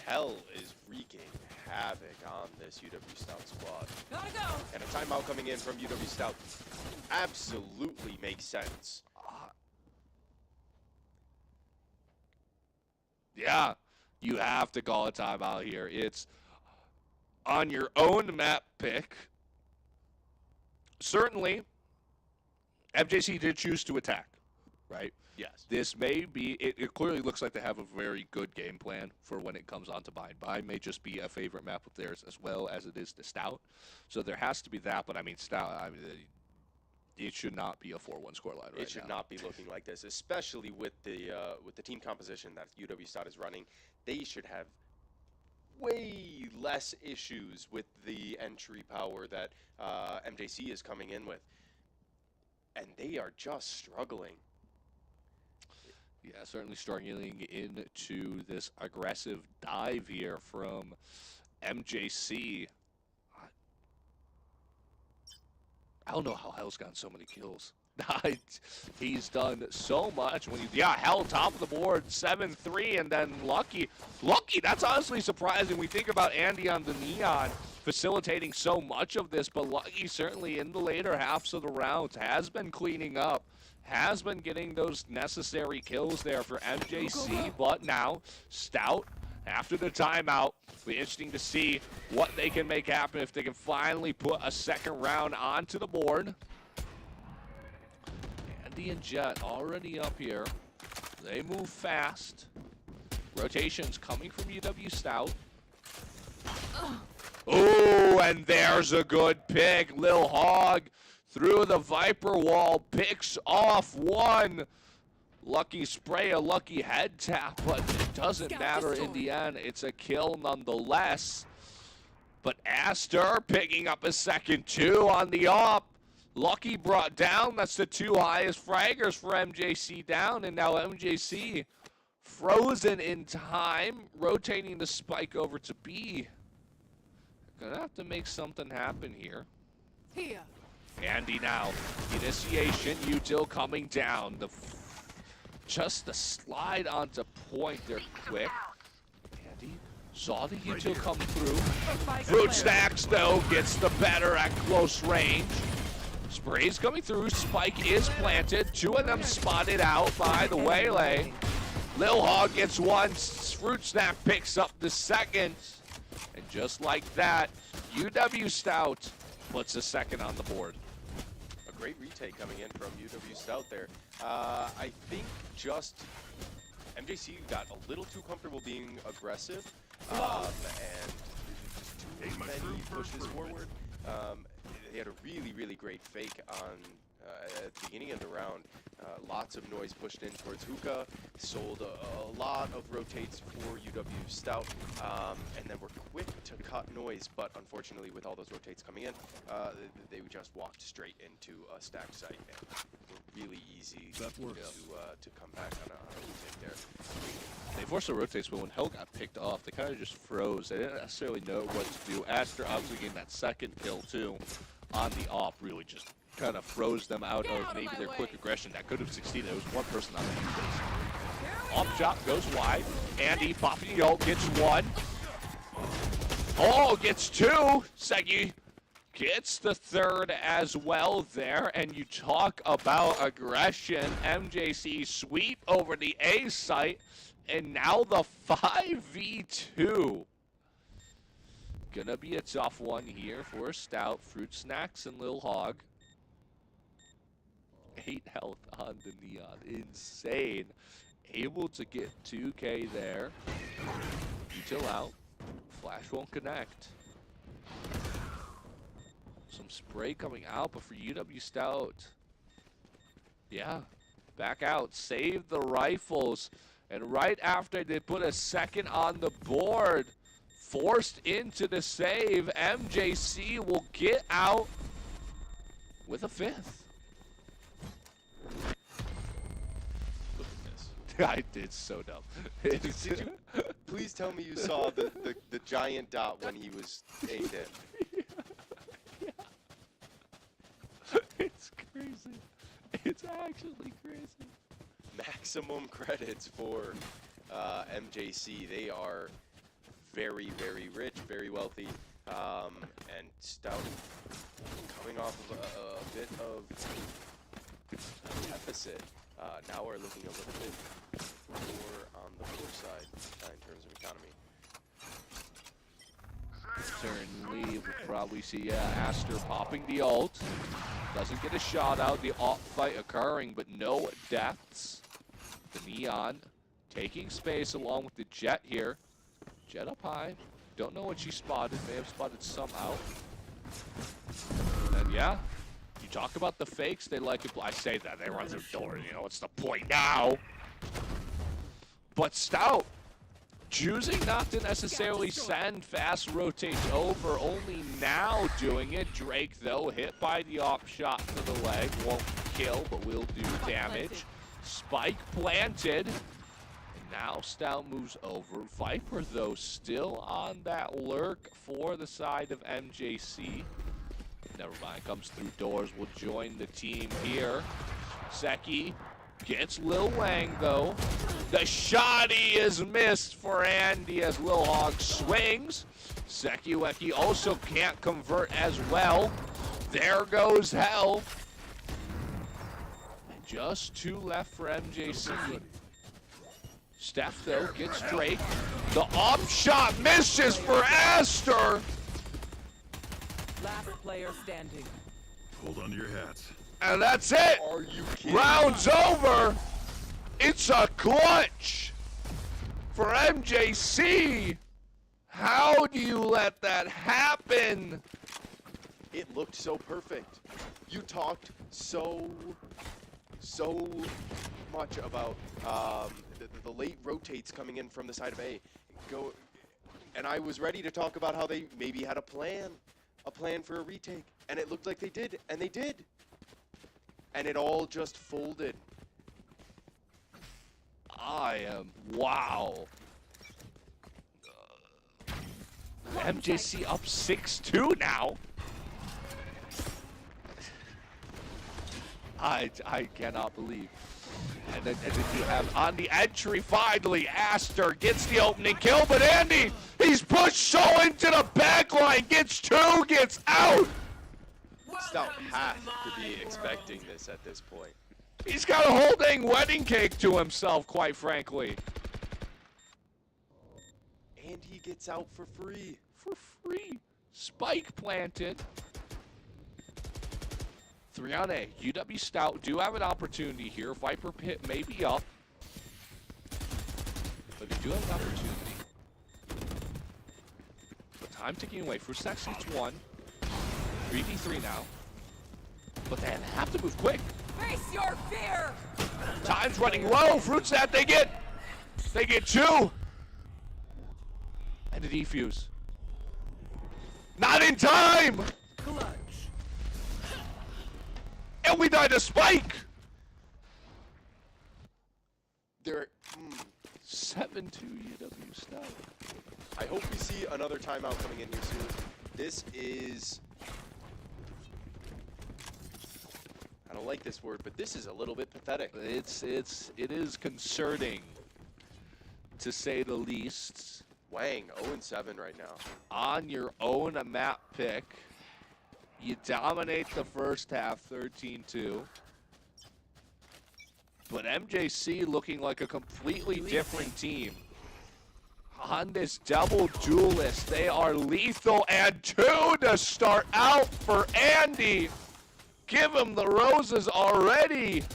Hell is wreaking havoc on this UW-Stout squad. Gotta go. And a timeout coming in from UW-Stout absolutely makes sense. Yeah, you have to call a timeout here. It's on your own map pick. Certainly, MJC did choose to attack, right? Yes. This may be, it clearly looks like they have a very good game plan for when it comes on to Bind. Bind may just be a favorite map of theirs as well as it is the Stout. So there has to be that, but I mean, Stout, I mean, it should not be a 4-1 scoreline right now. It should not be looking like this, especially with the team composition that UW-Stout is running. They should have way less issues with the entry power that MJC is coming in with. And they are just struggling. Yeah, certainly struggling into this aggressive dive here from MJC. I don't know how Hell's gotten so many kills. He's done so much. When yeah, Hell top of the board, 7-3, and then Lucky. Lucky, that's honestly surprising. We think about Andy on the Neon facilitating so much of this, but Lucky certainly in the later halves of the rounds has been cleaning up, has been getting those necessary kills there for MJC, but now Stout, after the timeout, it'll be interesting to see what they can make happen if they can finally put a second round onto the board. Andy and Jet already up here. They move fast. Rotations coming from UW-Stout. Oh, and there's a good pick. Lil Hog through the Viper wall, picks off one. Lucky spray, a lucky head tap, but it doesn't matter in the end. It's a kill nonetheless. But Aster picking up a second two on the op. Lucky brought down. That's the two highest fraggers for MJC down, and now MJC frozen in time, rotating the spike over to B. Gonna have to make something happen here. Here. Andy now, initiation, Util coming down. Just the slide onto point there quick. Andy saw the Util come through. Fruit Snacks, though, gets the better at close range. Spray's coming through, spike is planted. Two of them spotted out by the Waylay. Lil Hog gets one, Fruit Snack picks up the second. And just like that, UW-Stout puts a second on the board. A great retake coming in from UW-Stout there. I think just MJC got a little too comfortable being aggressive and just too many pushes forward. They had a really, really great fake on at the beginning of the round. Lots of noise pushed in towards Hookah, sold a lot of rotates for UW-Stout, and then were quick to cut noise, but unfortunately with all those rotates coming in, they just walked straight into a stacked site, and really easy to come back on a retake there. They forced the rotates, but when Hell got picked off, they kind of just froze. They didn't necessarily know what to do. Aster obviously getting that second kill too on the op really just kind of froze them out of maybe their quick aggression that could have succeeded. It was one person on the off shot goes wide. Andy popping the ult, gets one. Oh, gets two. Segi gets the third as well there. And you talk about aggression. MJC sweep over the A site. And now the 5v2. Gonna be a tough one here for Stout, Fruit Snacks, and Lil Hog. 8 health on the Neon. Insane. Able to get 2K there. Util out. Flash won't connect. Some spray coming out, but for UW-Stout. Yeah. Back out. Save the rifles. And right after they put a second on the board, forced into the save, MJC will get out with a fifth. Look at this. I did so dumb. Did you please tell me you saw the giant dot when he was aimed in? It's crazy. It's actually crazy. Maximum credits for MJC. They are very, very rich, very wealthy, and Stout coming off of a bit of a deficit. Now we're looking a little bit more on the poor side in terms of economy. Certainly, we'll probably see Aster popping the ult. Doesn't get a shot out. The ult fight occurring, but no deaths. The Neon taking space along with the Jet here. Jet up high. Don't know what she spotted. May have spotted some out. And yeah, you talk about the fakes. They like it. I say that. They run through doors. You know, what's the point now? But Stout choosing not to necessarily send fast rotates over. Only now doing it. Drake, though, hit by the op shot to the leg. Won't kill, but will do damage. Spike planted. And now Stout moves over. Viper, though, still on that lurk for the side of MJC. Never mind, comes through doors, will join the team here. Seki gets Lil Wang, though. The shotty is missed for Andy as Lil Hog swings. Seki Weki also can't convert as well. There goes Hell. And just 2 left for MJC. Steph, though, gets Drake. The up shot misses for Aster. Last player standing. Hold on to your hats. And that's it. Are you kidding? Round's over. It's a clutch for MJC. How do you let that happen? It looked so perfect. You talked so much about the late rotates coming in from the side of A. And I was ready to talk about how they maybe had a plan for a retake, and it looked like they did, and they did. And it all just folded. Wow. MJC up 6-2 now. I cannot believe. And then you have on the entry, finally, Aster gets the opening kill, but Andy, he's pushed so into the back line, gets 2, gets out. Stout has to be expecting this at this point. He's got a whole dang wedding cake to himself, quite frankly. And he gets out for free. For free. Spike planted. 3 on A. UW-Stout do have an opportunity here. Viper Pit may be up. But they do have an opportunity. But time ticking away. For Sexy, it's 1. 3v3 now. But they have to move quick. Face your fear! Time's running low. Fruits that they get 2. And a defuse. Not in time! Clutch. And we died to Spike! They're 7-2 UW-Stout. I hope we see another timeout coming in here soon. This is, I don't like this word, but this is a little bit pathetic. It is concerning, to say the least. Wang, 0-7 right now. On your own map pick, you dominate the first half, 13-2. But MJC looking like a completely different team. On this double duelist, they are lethal, and 2 to start out for Andy. Give him the roses already.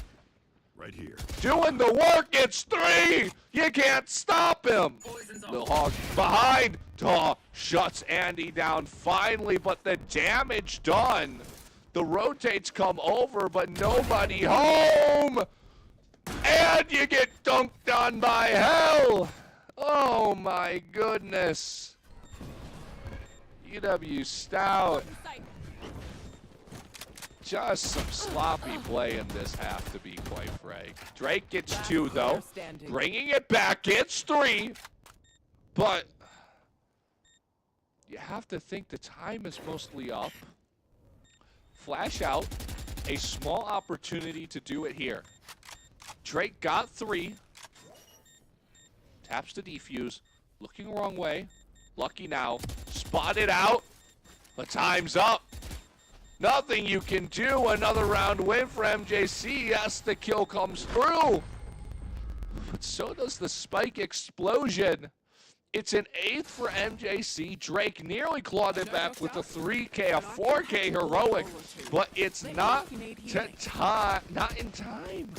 Right here. Doing the work, it's 3! You can't stop him! The Hawk behind. Shuts Andy down finally, but the damage done. The rotates come over, but nobody home! And you get dunked on by Hell! Oh my goodness. UW-Stout. Just some sloppy play in this half, to be quite frank. Drake gets 2, though. Bringing it back, gets 3. But you have to think the time is mostly up. Flash out. A small opportunity to do it here. Drake got 3. Taps the defuse. Looking the wrong way. Lucky now. Spotted out. The time's up. Nothing you can do. Another round win for MJC. Yes, the kill comes through. But so does the Spike explosion. It's an 8th for MJC. Drake nearly clawed it back with a 3K, a 4K heroic. But it's not in time.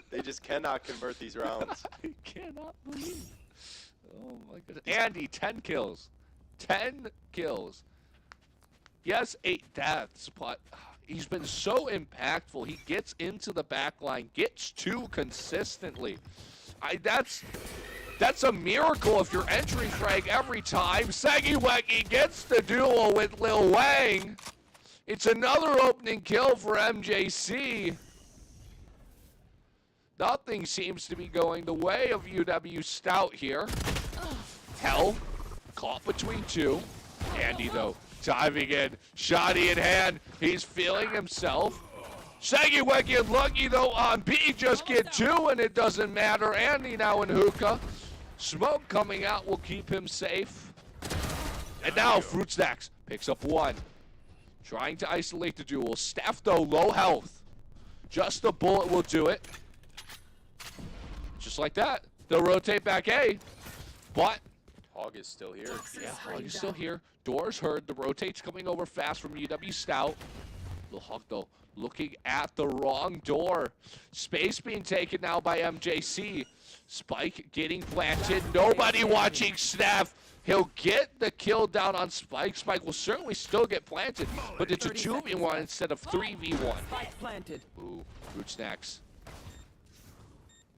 They just cannot convert these rounds. I cannot believe. Oh my goodness. Andy, 10 kills. 10 kills. Yes, 8 deaths, but he's been so impactful. He gets into the back line, gets 2 consistently. That's a miracle if you're entry frag every time. Segiweki gets the duel with Lil Wang. It's another opening kill for MJC. Nothing seems to be going the way of UW-Stout here. Hell, caught between two. Andy, though, diving in, shotty in hand. He's feeling himself. Segiweki unlucky, though, on B. Just get two, and it doesn't matter. Andy now in hookah. Smoke coming out will keep him safe. And now Fruit Snacks picks up one. Trying to isolate the duel. Steph, though, low health. Just a bullet will do it. Just like that. They'll rotate back A. But Hog is still here. yeah, Hog is still here. Doors heard. The rotate's coming over fast from UW-Stout. Lil Hog, though, looking at the wrong door. Space being taken now by MJC. Spike getting planted. Nobody watching Steph. He'll get the kill down on Spike. Spike will certainly still get planted, but it's a 2v1 instead of 3v1. Spike planted. Ooh, Fruit Snacks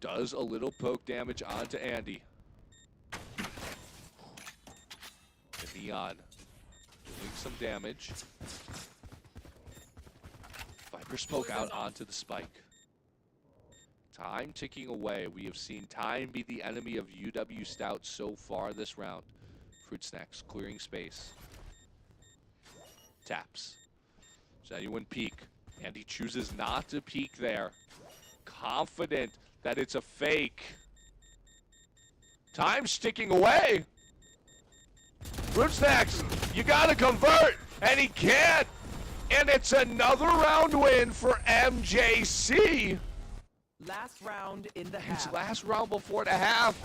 does a little poke damage onto Andy. And Neon doing some damage. Viper smoke out onto the Spike. Time ticking away. We have seen time be the enemy of UW-Stout so far this round. Fruit Snacks clearing space. Taps. Does anyone peek? And he chooses not to peek there. Confident that it's a fake. Time's ticking away. Fruit Snacks, you gotta convert, and he can't. And it's another round win for MJC. Last round in the It's half. last round before the half,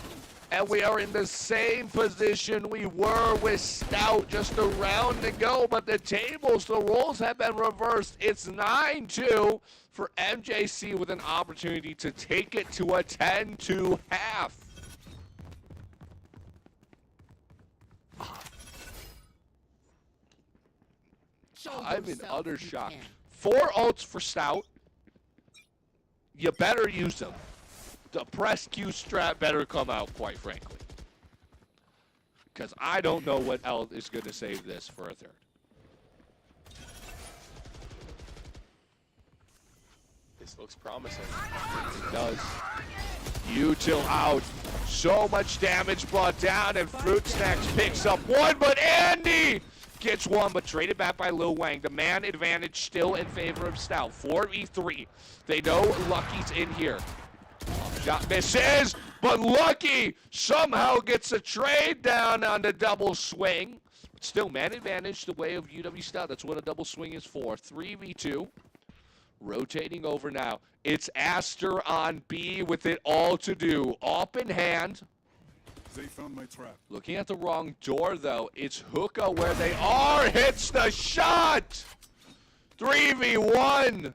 and we are in the same position we were with Stout just a round to go, but the roles have been reversed. It's 9-2 for MJC with an opportunity to take it to a 10-2 half. I'm in utter shock. 4 ults for Stout. You better use them. The press Q strat better come out, quite frankly. Because I don't know what else is going to save this for a third. This looks promising. It does. Util out. So much damage brought down, and Fruit Snacks picks up one, but Andy gets one, but traded back by Lil Wang. The man advantage still in favor of Stout. 4v3. They know Lucky's in here. Shot misses, but Lucky somehow gets a trade down on the double swing. But still, man advantage the way of UW-Stout. That's what a double swing is for. 3v2. Rotating over now. It's Aster on B with it all to do. Up in hand. They found my trap. Looking at the wrong door, though. It's Hookah where they are. Hits the shot! 3v1.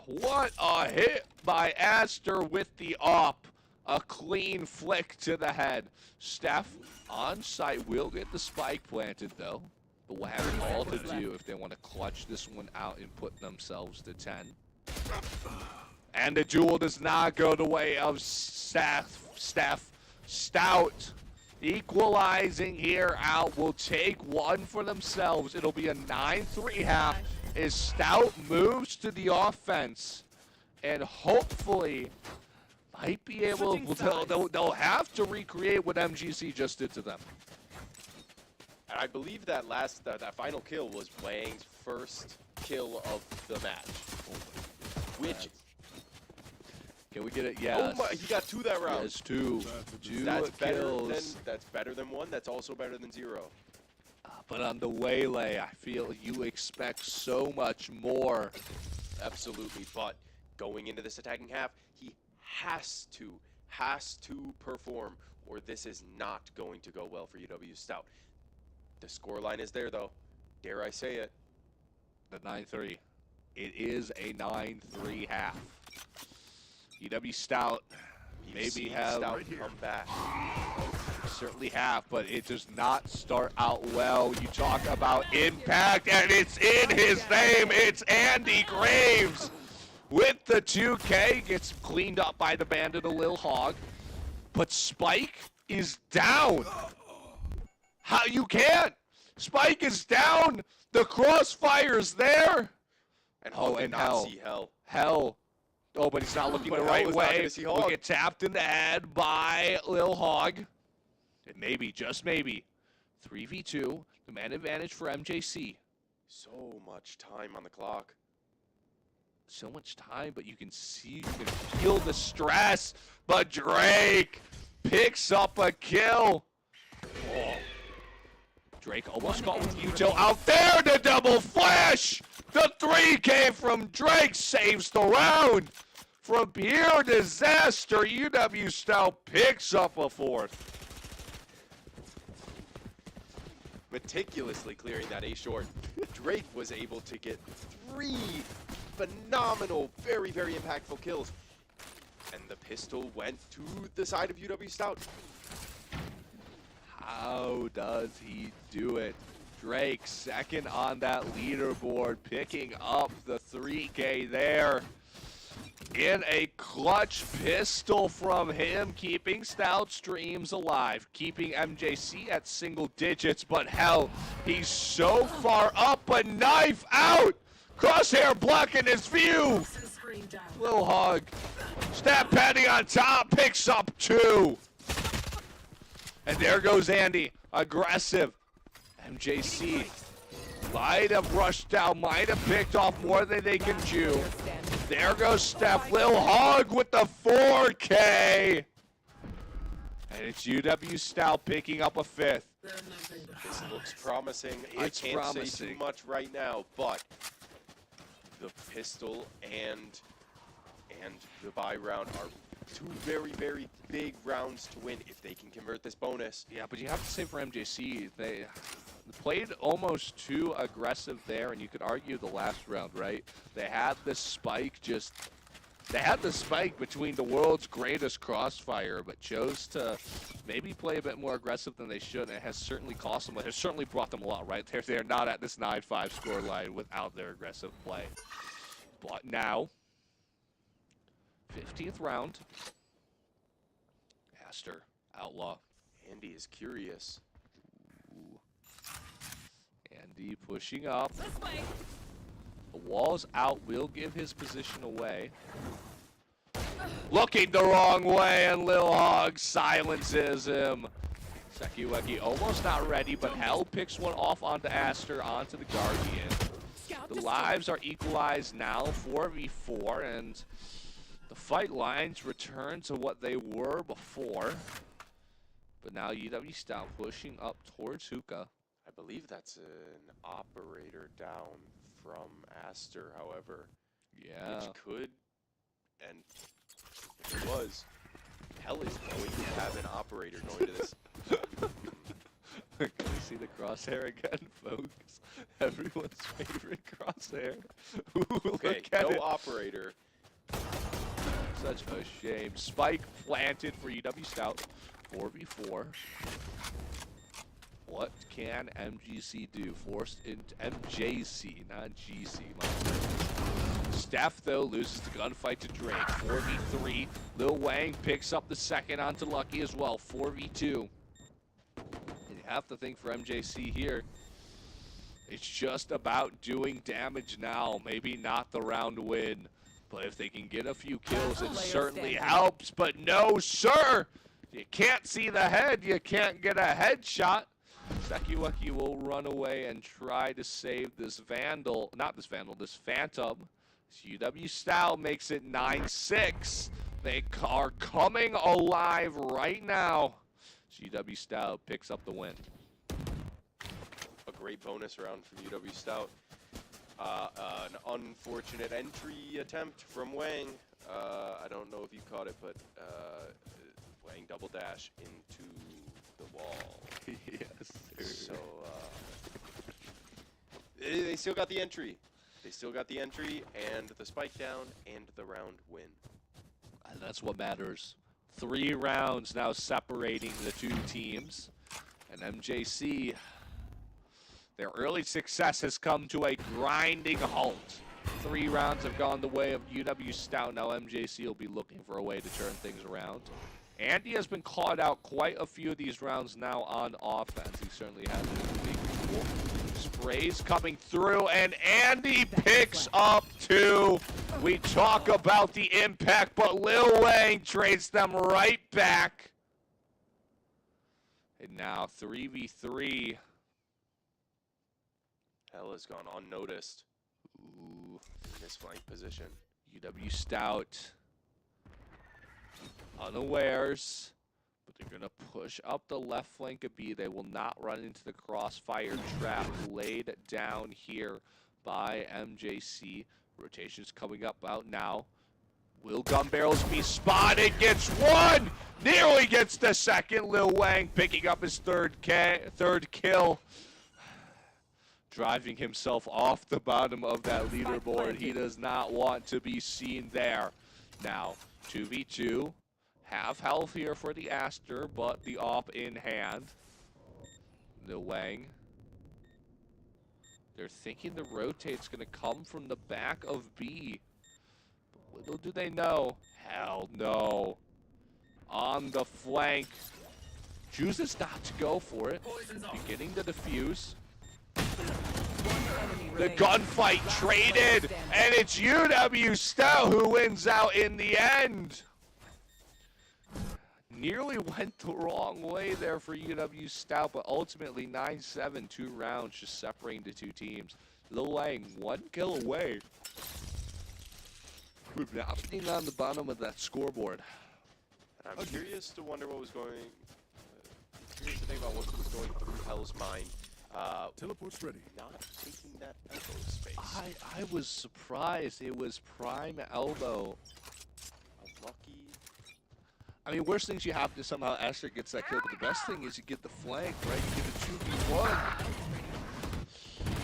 What a hit by Aster with the op. A clean flick to the head. Steph on site will get the spike planted, though. But we'll have it all to do if they want to clutch this one out and put themselves to 10. And the duel does not go the way of Steph. Stout equalizing here out will take one for themselves. It'll be a 9-3 half as Stout moves to the offense and hopefully might be able to, they'll have to recreate what MGC just did to them. And I believe that that final kill was Wang's first kill of the match. Which Can we get it? Yes. Oh my, he got 2 that round. Yes, 2. That's Kills. better than 1. That's also better than 0. But on the waylay, I feel you expect so much more. Absolutely, but going into this attacking half, he has to perform, or this is not going to go well for UW-Stout. The scoreline is there, though. Dare I say it? The 9-3. It is a 9-3 half. UW-Stout maybe have Stout come back. certainly have, but it does not start out well. You talk about impact, and it's in his name. It's Andy Graves with the 2K. Gets cleaned up by the bandit of Lil Hog. But Spike is down. How you can't? Spike is down. The crossfire's there. And Oh, Hell and did not Hell. see Hell. Hell. Oh, but he's not looking But the Hell right was not way. gonna see Will Hog. get tapped in the head by Lil Hog. And maybe, just maybe, 3v2, the man advantage for MJC. So much time on the clock. So much time, but you can see, you can feel the stress. But Drake picks up a kill. Oh. Drake almost got with Yuto out there. The double flash. The 3 came from Drake. Saves the round. From pure disaster, UW-Stout picks up a 4th. Meticulously clearing that A short. Drake was able to get 3 phenomenal, very, very impactful kills. And the pistol went to the side of UW-Stout. How does he do it? Drake second on that leaderboard, picking up the 3K there. In a clutch pistol from him, keeping Stout's dreams alive, keeping MJC at single digits, but hell, he's so far up, a knife out! Crosshair blocking his view! Lil Hog, Stat Patty on top, picks up 2. And there goes Andy, aggressive. MJC might have rushed down, might have picked off more than they can chew. There goes Steph. Lil Hog with the 4K. And it's UW-Stout picking up a 5th. This looks promising. It's I can't say promising. too much right now, but the pistol and the buy round are 2 very, very big rounds to win if they can convert this bonus. Yeah, but you have to say for MJC, they played almost too aggressive there, and you could argue the last round, right? They had the spike between the world's greatest crossfire, but chose to maybe play a bit more aggressive than they should, and it has certainly cost them, but it has certainly brought them a lot, right? They're not at this 9-5 score line without their aggressive play. But now, 15th round, Aster, Outlaw. Andy is curious. Andy pushing up. The wall's out, will give his position away. Looking the wrong way, and Lil Hog silences him. Sekiweki almost not ready, but Hell picks one off onto Aster, onto the Guardian. The lives are equalized now, 4v4, and the fight lines return to what they were before. But now UW-Stout pushing up towards Hookah. I believe that's an operator down from Aster, however. Yeah. Which could, and if it was, Hell is going to have an operator going to this. Can we see the crosshair again, folks? Everyone's favorite crosshair. Okay, Look at no it. operator. Such a shame. Spike planted for UW-Stout. 4v4. What can MGC do? Forced into MJC, not GC. Steph, though, loses the gunfight to Drake. 4v3. Lil Wang picks up the second onto Lucky as well. 4v2. And you have to think for MJC here, it's just about doing damage now. Maybe not the round win. But if they can get a few kills, it certainly helps. But no, sir! You can't see the head. You can't get a headshot. Sekiweki will run away and try to save this Vandal. Not this Vandal, this Phantom. UW-Stout makes it 9-6. They are coming alive right now. UW-Stout picks up the win. A great bonus round from UW-Stout. An unfortunate entry attempt from Wang. I don't know if you caught it, but Wang double dash into the wall. Yes, sir. So they still got the entry. They still got the entry and the spike down and the round win. And that's what matters. 3 rounds now separating the 2 teams. And MJC, their early success has come to a grinding halt. 3 rounds have gone the way of UW-Stout. Now MJC will be looking for a way to turn things around. Andy has been caught out quite a few of these rounds now on offense. He certainly has been cool. Sprays coming through, and Andy picks up 2. We talk about the impact, but Lil Wang trades them right back. And now 3v3. Hell has gone unnoticed. Ooh, in this flank position. UW-Stout unawares, but they're going to push up the left flank of B. They will not run into the crossfire trap laid down here by MJC. Rotation's coming up out now. Will gun barrels be spotted? Gets 1! Nearly gets the second. Lil Wang picking up his third kill. Driving himself off the bottom of that leaderboard. He does not want to be seen there. Now, 2v2. Half health here for the Aster, but the op in hand. Lil Wang. They're thinking the rotate's going to come from the back of B. But little do they know. Hell no. On the flank. Chooses not to go for it. Beginning to defuse. The gunfight traded, and it's UW-Stout who wins out in the end. Nearly went the wrong way there for UW-Stout, but ultimately 9-7, 2 rounds just separating the 2 teams. Lil Wang, 1 kill away from not being on the bottom of that scoreboard. And I'm curious to wonder what was going. Curious to think about what was going through Hell's mind. Teleport's ready. Not taking that elbow space. I was surprised. It was prime elbow. Lucky. I mean, worst things you have to somehow Aster gets that kill, but the best thing is you get the flank, right? You get the 2v1.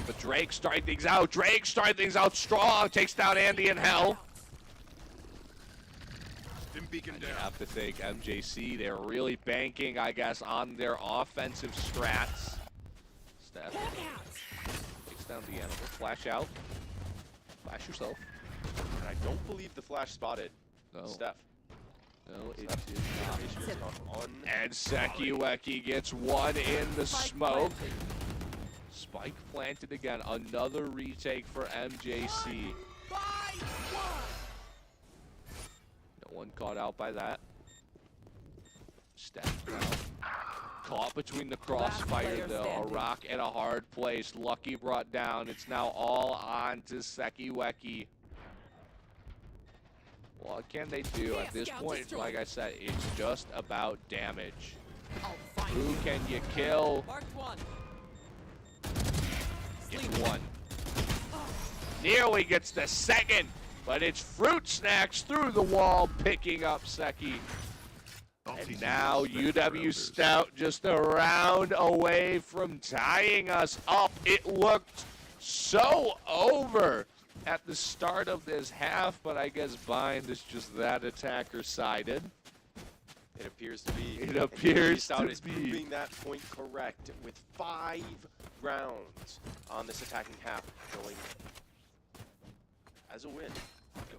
But Drake starting things out. Drake starting things out strong. Takes down Andy and Hell. And you have to think MJC, they're really banking, I guess, on their offensive strats. Steph takes down the animal. Flash out. Flash yourself. And I don't believe the flash spotted. No. Steph. No, it Steph. did not. And Sekiweki gets 1 in the smoke. Spike planted again. Another retake for MJC. No one caught out by that. Steph now. Caught between the crossfire though. A rock in a hard place. Lucky brought down. It's now all on to Sekiweki. What can they do at this point? Like I said, it's just about damage. Who can you kill? Gets 1. Nearly gets the second, but it's Fruit Snacks through the wall, picking up Seki. And now UW-Stout just a round away from tying us up. It looked so over at the start of this half, but I guess Bind is just that attacker-sided. It appears to be. It appears to is be. proving that point correct with 5 rounds on this attacking half going as a win.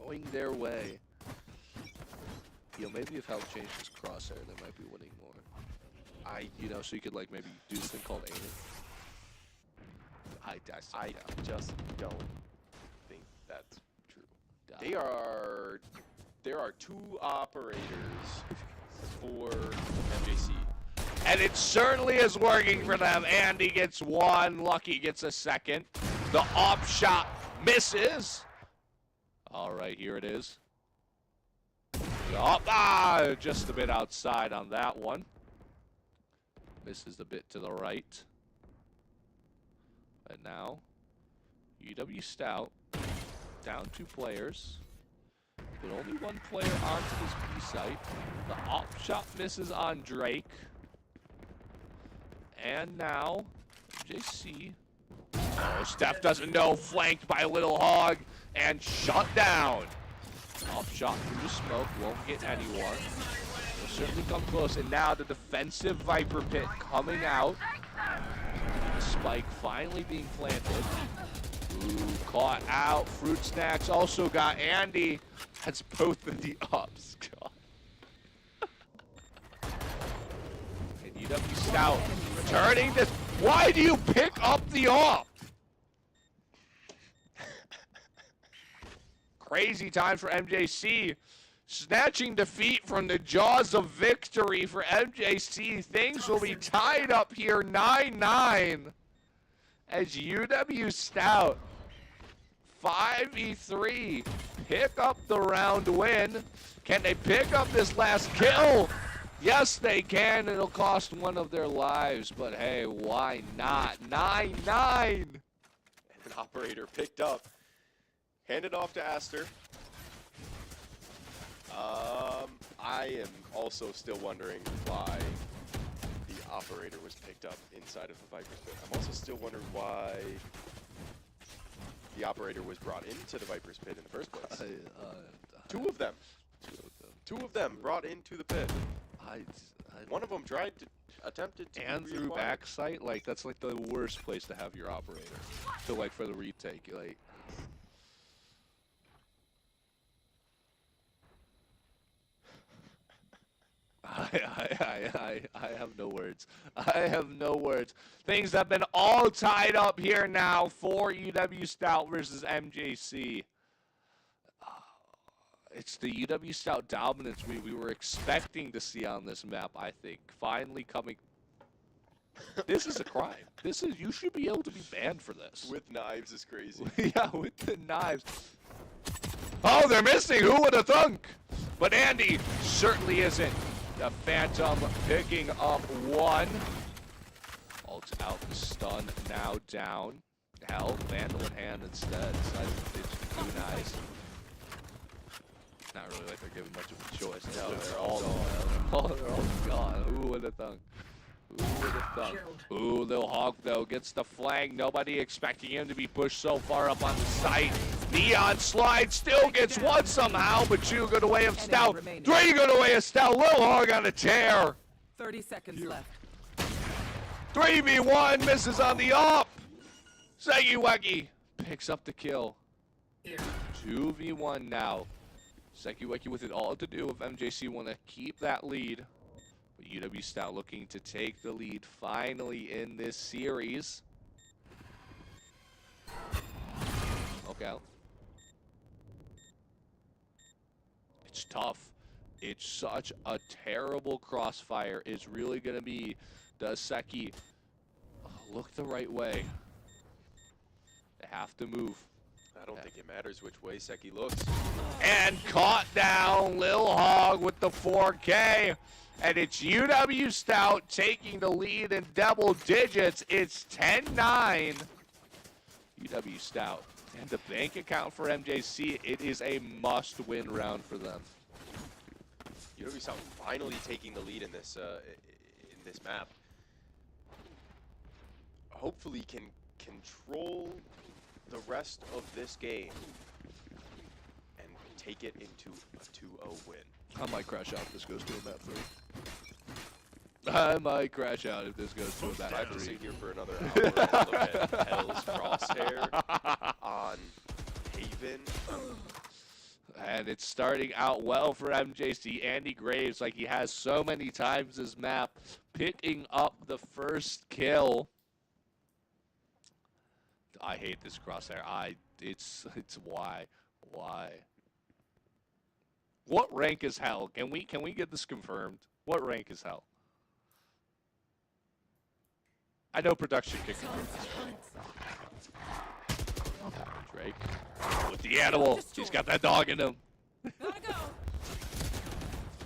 Going their way. You know, maybe if Hell changed his crosshair, they might be winning more. So you could like maybe do this thing called aiming. I just don't think that's true. There are 2 operators for MJC. And it certainly is working for them. Andy gets 1, Lucky gets a second. The op shot misses. All right, here it is. Just a bit outside on that one. Misses a bit to the right. And now, UW-Stout down 2 players. But only 1 player onto this B site. The op shot misses on Drake. And now, JC. Oh, Steph doesn't know. Flanked by Little Hog and shut down. Op shot through the smoke. Won't get anyone. Will certainly come close. And now the defensive Viper Pit coming out. Spike finally being planted. Ooh, caught out. Fruit Snacks also got Andy. That's both of the ups. God. UW-Stout turning this. Why do you pick up the off? Crazy times for MJC. Snatching defeat from the jaws of victory for MJC. Things will be tied up here 9-9 as UW-Stout 5v3 pick up the round win. Can they pick up this last kill? Yes, they can. It'll cost one of their lives, but hey, why not? 9-9. An operator picked up. Handed off to Aster. I am also still wondering why the operator was picked up inside of the Viper's pit. I'm also still wondering why the operator was brought into the Viper's pit in the first place. Two of them. Two of them brought into the pit. One of them attempted to And through reacquire. backside, like that's like the worst place to have your operator. To like for the retake, like. I have no words. I have no words. Things have been all tied up here now for UW-Stout versus MJC. It's the UW-Stout dominance we were expecting to see on this map, I think. Finally coming. This is a crime. You should be able to be banned for this. With knives is crazy. Yeah, with the knives. Oh, they're missing. Who would have thunk? But Andy certainly isn't. The Phantom picking up one. Ult out the stun, now down. Hell, Vandal in hand instead. Decided to ditch the kunais. Not really like they're given much of a choice. No, they're all gone. Oh, they're all gone. Who would have thunk? Who would have thunk? Ooh, Lil Hawk though gets the flank. Nobody expecting him to be pushed so far up on the site. Neon slide still gets one somehow, but 2 go the way of Stout. 3 go the way of Stout. Lil Hawk on a tear. 30 seconds left. 3v1 misses on the up. Sekiweki picks up the kill. 2v1 now. Sekiweki with it all to do if MJC want to keep that lead. But UW-Stout looking to take the lead finally in this series. Okay. It's tough. It's such a terrible crossfire. It's really going to be, does Seki look the right way? They have to move. I don't think it matters which way Seki looks. And caught down Lil Hog with the 4K. And it's UW-Stout taking the lead in double digits. It's 10-9. UW-Stout. And the bank account for MJC, it is a must-win round for them. UW-Stout finally taking the lead in this map. Hopefully can control the rest of this game and take it into a 2-0 win. I might crash out if this goes to a map 3. I might crash out if this goes to a I map have to 3. sit here for another hour and look at Hell's crosshair on Haven. And it's starting out well for MJC. Andy Graves, like he has so many times this map, picking up the first kill. I hate this crosshair. It's why. What rank is Hell? Can we get this confirmed? What rank is Hell? I know production can confirm this. Drake with the animal. He's got that dog in him. Gotta go.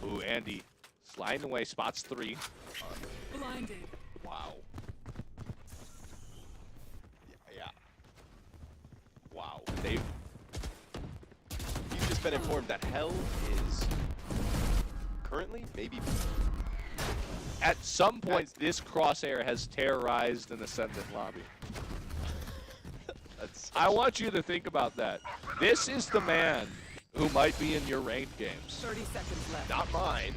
Ooh, Andy sliding away. Spots 3. Blinded. Wow. Yeah. Wow. They've You've just been informed that Hell is currently, maybe, at some point this crosshair has terrorized an Ascendant lobby. I want you to think about that. This is the man who might be in your ranked games. 30 seconds left. not mine,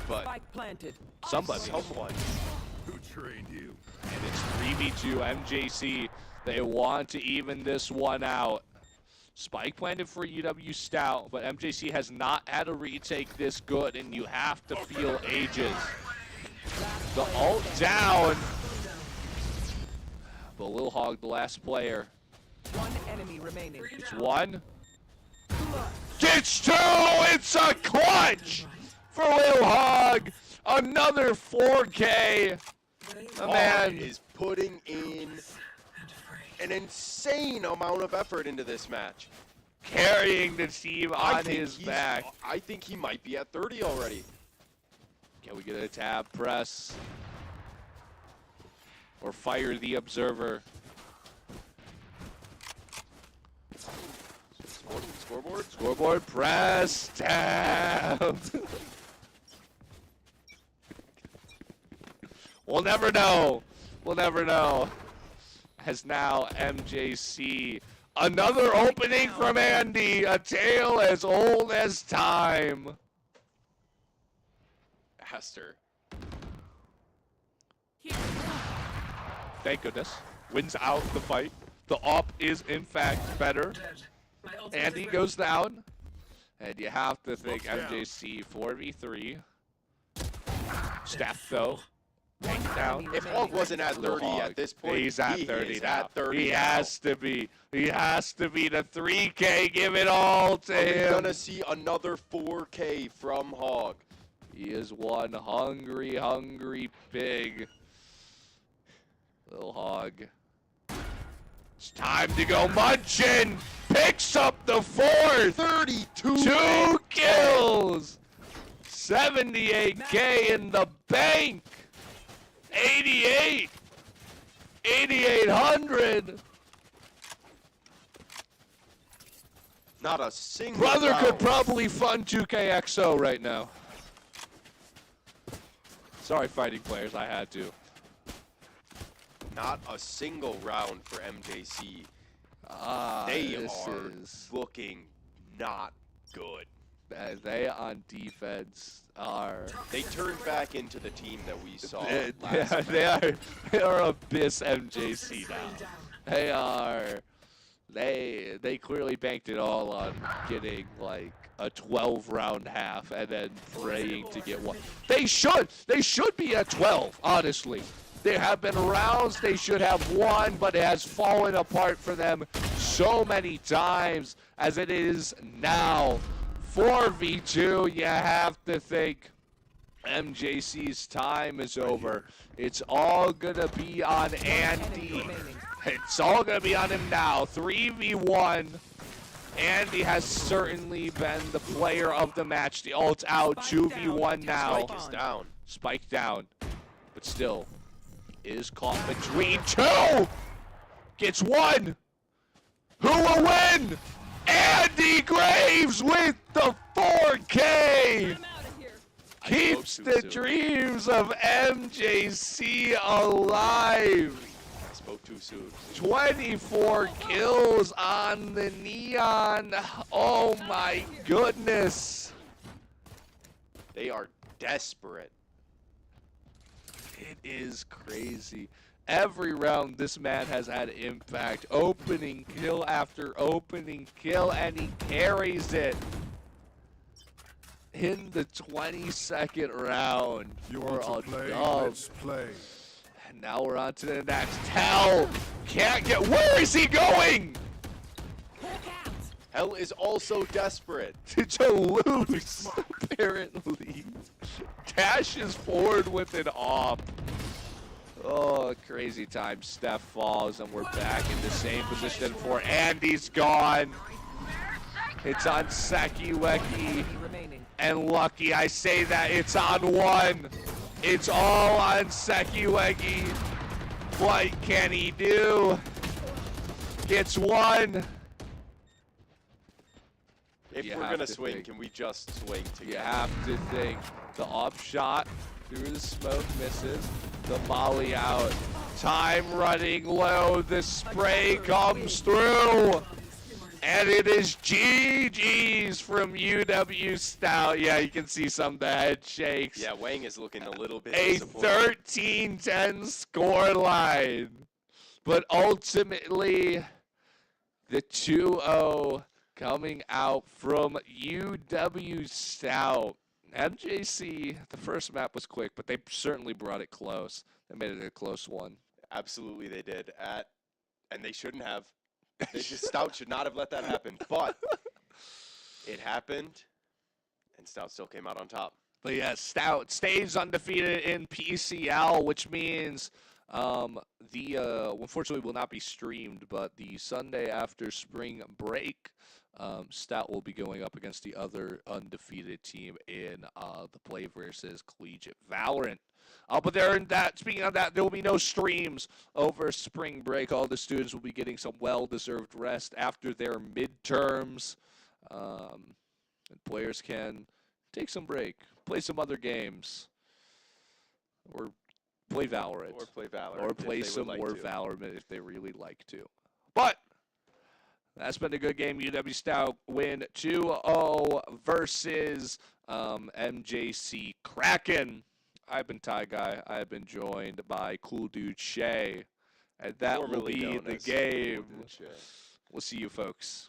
but Spike planted. Somebody. someone. Who trained you? And it's 3v2 MJC. They want to even this one out. Spike planted for UW-Stout, but MJC has not had a retake this good, and you have to feel ages. The ult down. But Lil Hog, the last player. One enemy remaining. It's one. It's two! It's a clutch for Lil Hog. Another 4K. The man is putting in an insane amount of effort into this match. carrying the team on his back. I think he might be at 30 already. Can we get a tab press? Or fire the observer? Scoreboard? Scoreboard press tab. We'll never know. We'll never know. As now MJC. Another opening from Andy. A tale as old as time. Hester. Thank goodness. Wins out the fight. The op is in fact better. Andy goes down. And you have to think MJC 4v3. Steph though. Take it down. If Hog wasn't at 30 at this point, he's at he 30 is now. at 30 He now. has to be. He has to be the 3K. Give it all to Are we him. gonna see another 4K from Hog? He is one hungry, hungry pig. Little Hog. It's time to go munching. Picks up the fourth. 32. 2 kills. 78K in the bank. 88. 8,800. Not a single Brother round. could probably fund 2KXO right now. Sorry, fighting players, I had to. Not a single round for MJC. They They are looking not good. They on defense are. They turned back into the team that we saw They last are, match. they are Abyss MJC now. They are. They clearly banked it all on getting like a 12-round half and then praying to get one. They should be at 12, honestly. There have been rounds they should have won, but it has fallen apart for them so many times as it is now. 4v2, you have to think MJC's time is over. It's all gonna be on Andy. It's all gonna be on him now. 3v1. Andy has certainly been the player of the match. The ult's out. 2v1 now. Spike is down. Spike down. But still, is caught between two. Gets one. Who will win? Andy Graves with the 4K. Keeps the dreams of MJC alive. I spoke too soon. 24 kills on the Neon. Oh my goodness. They are desperate. It is crazy. Every round this man has had impact. Opening kill after opening kill, and he carries it. In the 22nd round You for want to a play? dub. Let's play. And now we're on to the next. Hell can't get. Where is he going? Hell is also desperate. To lose, apparently. Dashes forward with an op. Oh, crazy time. Steph falls, and we're back in the same position for Andy's gone. It's on Sekiweki and Lucky. I say that it's on one. It's all on Sekiweki. What can he do? Gets one. If You we're have gonna to swing, think. can we just swing You together? have to think. The off shot through the smoke misses. The molly out. Time running low. The spray comes through. And it is GG's from UW-Stout. Yeah, you can see some of the head shakes. Yeah, Wang is looking a little bit A disappointed. 13-10 score line. But ultimately, the 2-0 coming out from UW-Stout. MJC, the first map was quick, but they certainly brought it close. They made it a close one. Absolutely, they did. And they shouldn't have. Stout should not have let that happen. But it happened, and Stout still came out on top. But yeah, Stout stays undefeated in PCL, which means unfortunately will not be streamed, but the Sunday after spring break, Stout will be going up against the other undefeated team in the PlayVS Collegiate Valorant. But speaking of that, there will be no streams over spring break. All the students will be getting some well-deserved rest after their midterms. And players can take some break, play some other games, or play Valorant. Or play Valorant. Or play some like more to. Valorant if they really like to. But that's been a good game. UW-Stout win 2-0 versus MJC Kraken. I've been Ty Guy. I've been joined by Cool Dude Shay. And that Formerly will be known the as game. Cool Dude Shay. We'll see you folks.